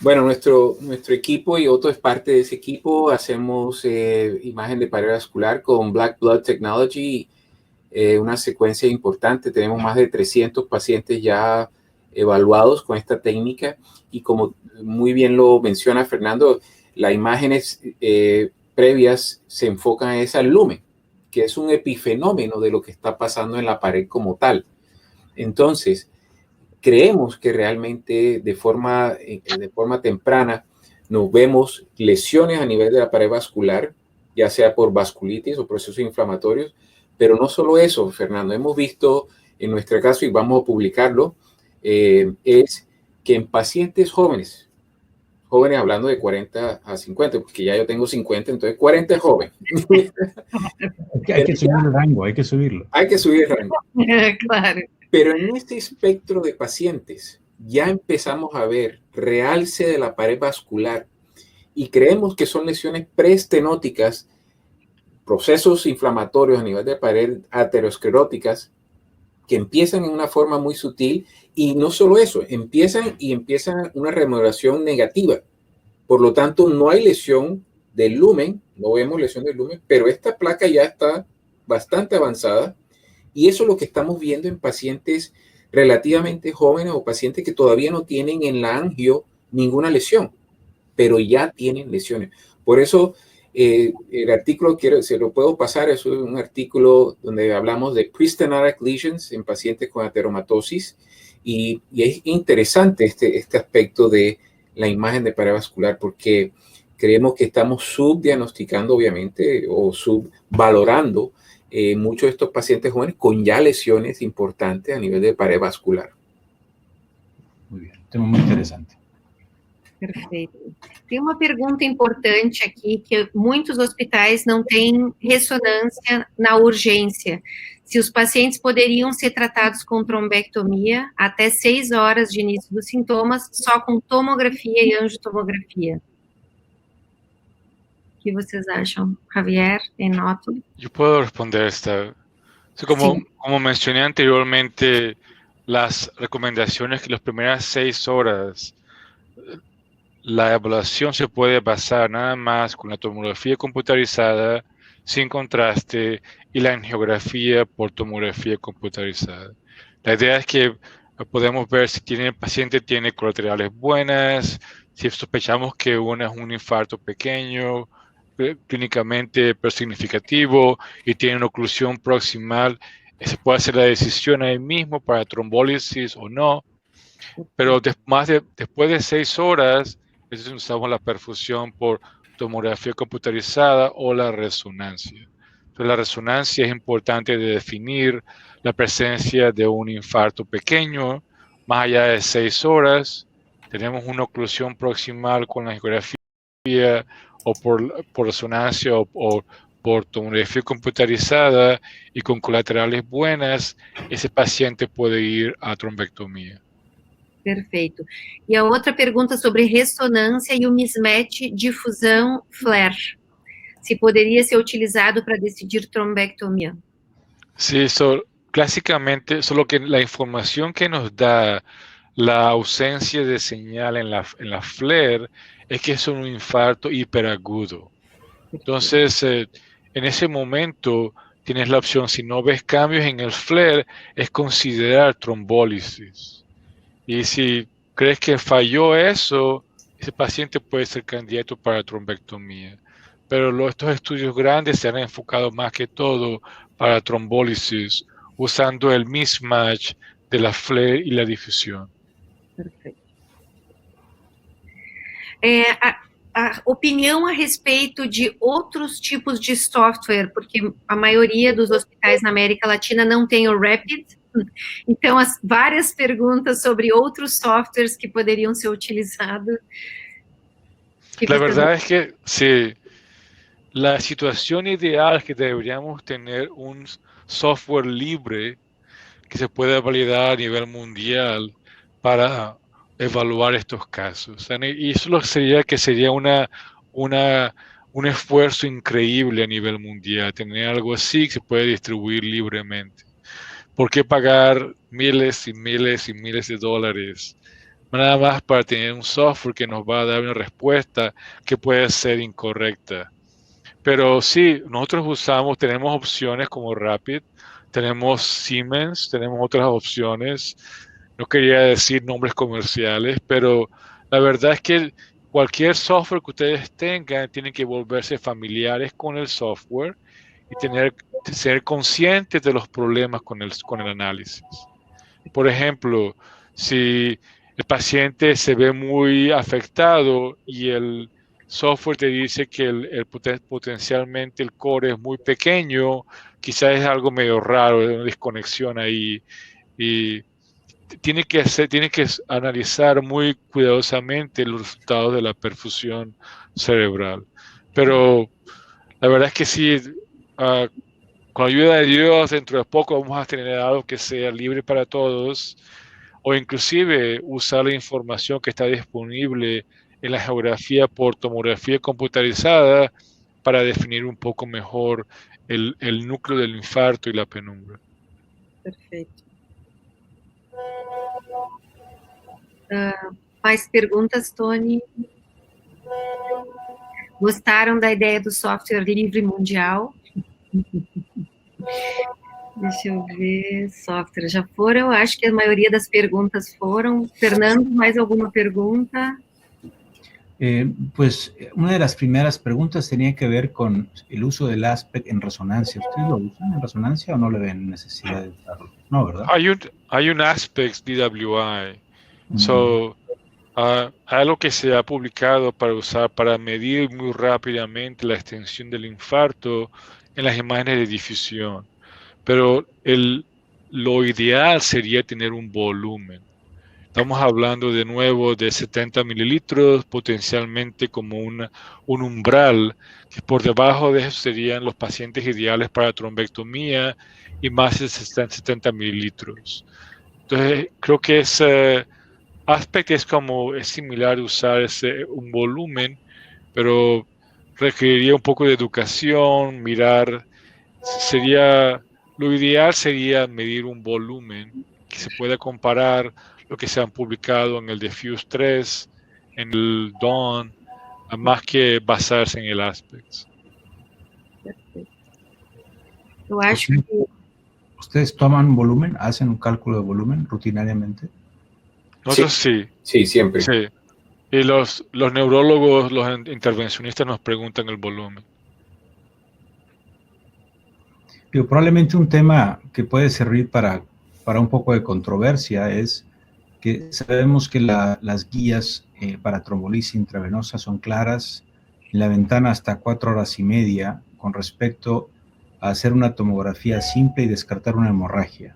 Bueno, nuestro equipo, y Otto es parte de ese equipo, hacemos imagen de pared vascular con Black Blood Technology, una secuencia importante. Tenemos más de 300 pacientes ya evaluados con esta técnica y, como muy bien lo menciona Fernando, las imágenes previas se enfocan en ese lumen, que es un epifenómeno de lo que está pasando en la pared como tal. Entonces, creemos que realmente de forma temprana nos vemos lesiones a nivel de la pared vascular, ya sea por vasculitis o procesos inflamatorios, pero no solo eso, Fernando, hemos visto en nuestro caso, y vamos a publicarlo, es que en pacientes jóvenes hablando de 40 a 50, porque ya yo tengo 50, entonces 40 es joven. Hay que subir el rango, hay que subirlo. Hay que subir el rango. Claro. Pero en este espectro de pacientes ya empezamos a ver realce de la pared vascular y creemos que son lesiones preestenóticas, procesos inflamatorios a nivel de pared ateroscleróticas que empiezan en una forma muy sutil, y no solo eso, empiezan una remodelación negativa. Por lo tanto, no hay lesión del lumen, no vemos lesión del lumen, pero esta placa ya está bastante avanzada. Y eso es lo que estamos viendo en pacientes relativamente jóvenes o pacientes que todavía no tienen en la angio ninguna lesión, pero ya tienen lesiones. Por eso el artículo, se lo puedo pasar, es un artículo donde hablamos de pre-stenotic lesions en pacientes con ateromatosis, y es interesante este aspecto de la imagen de pared vascular, porque creemos que estamos subdiagnosticando, obviamente, o subvalorando muchos de estos pacientes jóvenes con ya lesiones importantes a nivel de pared vascular. Muy bien, tema muy interesante. Perfeito. Tem uma pergunta importante aqui, que muitos hospitais não têm ressonância na urgência. Se os pacientes poderiam ser tratados com trombectomia até 6 horas de início dos sintomas, só com tomografia e angiotomografia. O que vocês acham, Javier, en Otto? Yo puedo responder esta. Como mencioné anteriormente, las recomendaciones que las primeras 6 horas, la evaluación se puede basar nada más con la tomografía computarizada, sin contraste, y la angiografía por tomografía computarizada. La idea es que podemos ver si el paciente tiene colaterales buenas, si sospechamos que uno es un infarto pequeño, clínicamente pero significativo y tiene una oclusión proximal, se puede hacer la decisión ahí mismo para trombólisis o no. Pero después de 6 horas, entonces usamos la perfusión por tomografía computarizada o la resonancia. Entonces, la resonancia es importante de definir la presencia de un infarto pequeño, más allá de 6 horas. Tenemos una oclusión proximal con la ecografía o por resonancia o por tomografía computarizada y con colaterales buenas, ese paciente puede ir a trombectomia. Perfeito. E a outra pergunta sobre ressonância e o mismatch difusão FLAIR. Se poderia ser utilizado para decidir trombectomia. Sí, clásicamente, solo que la información que nos da la ausencia de señal en la FLAIR es que es un infarto hiperagudo. Entonces, en ese momento tienes la opción, si no ves cambios en el FLAIR, es considerar trombólisis. Y si crees que falló eso, ese paciente puede ser candidato para trombectomía. Pero estos estudios grandes se han enfocado más que todo para trombólisis, usando el mismatch de la FLAIR y la difusión. Perfeito. A opinião a respeito de outros tipos de software, porque a maioria dos hospitais na América Latina não tem o Rapid, então várias perguntas sobre outros softwares que poderiam ser utilizados. La verdad es que sí, la situación ideal es que deberíamos tener un software libre que se pueda validar a nivel mundial para evaluar estos casos. Y eso sería un esfuerzo increíble a nivel mundial, tener algo así que se puede distribuir libremente. ¿Por qué pagar miles y miles y miles de dólares? Nada más para tener un software que nos va a dar una respuesta que puede ser incorrecta. Pero sí, nosotros tenemos opciones como Rapid, tenemos Siemens, tenemos otras opciones. No quería decir nombres comerciales, pero la verdad es que cualquier software que ustedes tengan tienen que volverse familiares con el software y ser conscientes de los problemas con el análisis. Por ejemplo, si el paciente se ve muy afectado y el software te dice que potencialmente el core es muy pequeño, quizás es algo medio raro, una desconexión ahí, y tiene que analizar muy cuidadosamente los resultados de la perfusión cerebral. Pero la verdad es que sí, con la ayuda de Dios, dentro de poco vamos a tener algo que sea libre para todos, o inclusive usar la información que está disponible en la geografía por tomografía computarizada para definir un poco mejor el núcleo del infarto y la penumbra. Perfeito. Mais perguntas, Tony? Gostaram da ideia do software livre mundial? Deixa eu ver, software já foram, eu acho que a maioria das perguntas foram. Fernando, mais alguma pergunta? Pues una de las primeras preguntas tenía que ver con el uso del aspect en resonancia. ¿Ustedes lo usan en resonancia o no le ven necesidad de usarlo? No, ¿verdad? Hay un aspect DWI. Hay algo que se ha publicado para usar para medir muy rápidamente la extensión del infarto en las imágenes de difusión. Pero lo ideal sería tener un volumen. Estamos hablando de nuevo de 70 mililitros, potencialmente como un umbral, que por debajo de eso serían los pacientes ideales para trombectomía y más de 70 mililitros. Entonces, creo que ese aspecto es similar a usar un volumen, pero requeriría un poco de educación, lo ideal sería medir un volumen que se pueda comparar lo que se han publicado en el Diffuse 3, en el Dawn, más que basarse en el Aspect. Eu acho que... ¿Ustedes toman volumen? ¿Hacen un cálculo de volumen rutinariamente? Nosotros sí. Sí, siempre. Sí. Y los neurólogos, los intervencionistas nos preguntan el volumen. Probablemente un tema que puede servir para un poco de controversia es que sabemos que las guías para trombolisis intravenosa son claras en la ventana hasta 4 horas y media con respecto a hacer una tomografía simple y descartar una hemorragia.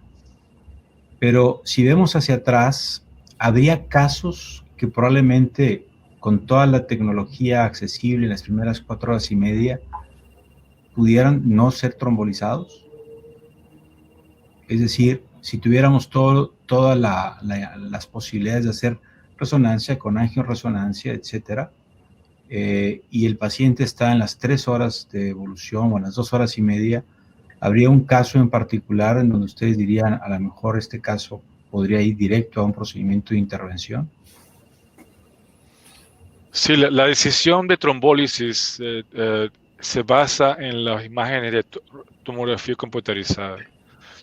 Pero si vemos hacia atrás, habría casos que probablemente con toda la tecnología accesible en las primeras 4 horas y media pudieran no ser trombolizados. Es decir, si tuviéramos todas las posibilidades de hacer resonancia con angioresonancia, etcétera, y el paciente está en las 3 horas de evolución o en las 2 horas y media, ¿habría un caso en particular en donde ustedes dirían, a lo mejor este caso podría ir directo a un procedimiento de intervención? Sí, la decisión de trombólisis se basa en las imágenes de tomografía computarizada.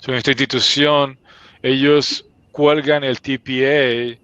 En esta institución, ellos cuelgan el TPA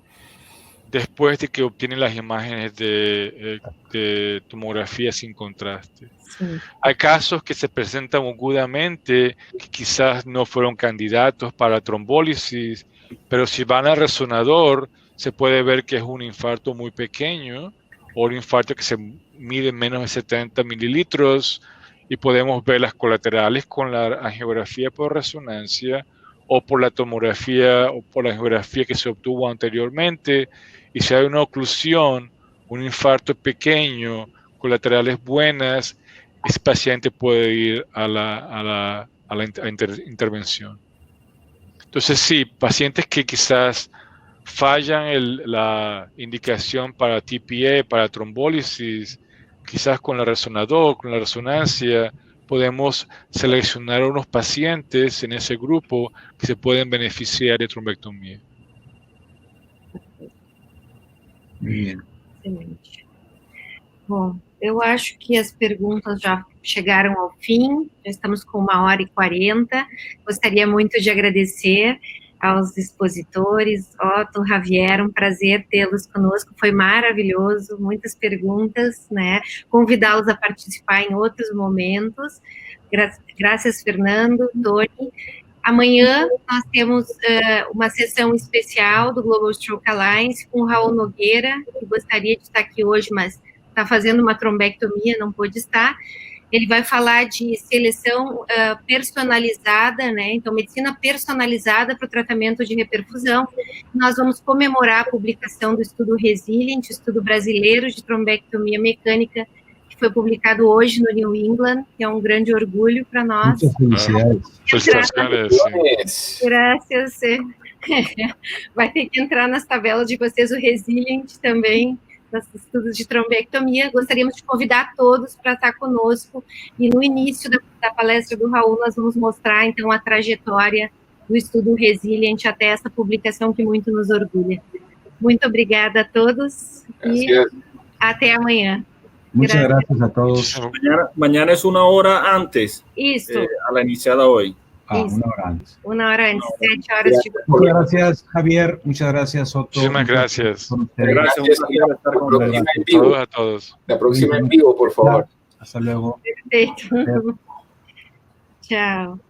después de que obtienen las imágenes de tomografía sin contraste. Sí. Hay casos que se presentan agudamente, que quizás no fueron candidatos para trombólisis, pero si van al resonador, se puede ver que es un infarto muy pequeño, o un infarto que se mide menos de 70 mililitros, y podemos ver las colaterales con la angiografía por resonancia, o por la tomografía, o por la angiografía que se obtuvo anteriormente, y si hay una oclusión, un infarto pequeño, colaterales buenas, ese paciente puede ir a la intervención. Entonces sí, pacientes que quizás fallan la indicación para TPA, para trombólisis, quizás con la resonador, con la resonancia, podemos seleccionar unos pacientes en ese grupo que se pueden beneficiar de trombectomía. Bien. Excelente. Bom, eu acho que as perguntas já chegaram ao fim, já estamos com 1h40. Gostaria muito de agradecer aos expositores, Otto, Javier, um prazer tê-los conosco, foi maravilhoso, muitas perguntas, né? Convidá-los a participar em outros momentos. Graças, Fernando, Tony. Amanhã nós temos uma sessão especial do Global Stroke Alliance com o Raul Nogueira, que gostaria de estar aqui hoje, mas está fazendo uma trombectomia, não pôde estar. Ele vai falar de seleção personalizada, né? Então, medicina personalizada para o tratamento de reperfusão. Nós vamos comemorar a publicação do estudo Resilient, estudo brasileiro de trombectomia mecânica, que foi publicado hoje no New England, que é um grande orgulho para nós. Felicitações. Graças. Vai ter que entrar nas tabelas de vocês o Resilient também, nos estudos de trombectomia. Gostaríamos de convidar todos para estar conosco, e no início da palestra do Raul nós vamos mostrar, então, a trajetória do estudo Resilient até essa publicação que muito nos orgulha. Muito obrigada a todos e até amanhã. Muchas gracias a todos. Mañana es 1 hora antes a la iniciada hoy. 1 hora antes. 1 hora antes, 7 horas de... Muchas gracias, Javier. Muchas gracias, Otto. Muchísimas gracias. Gracias. Saludos a todos. La próxima en vivo, por favor. Hasta luego. Perfecto. Chao.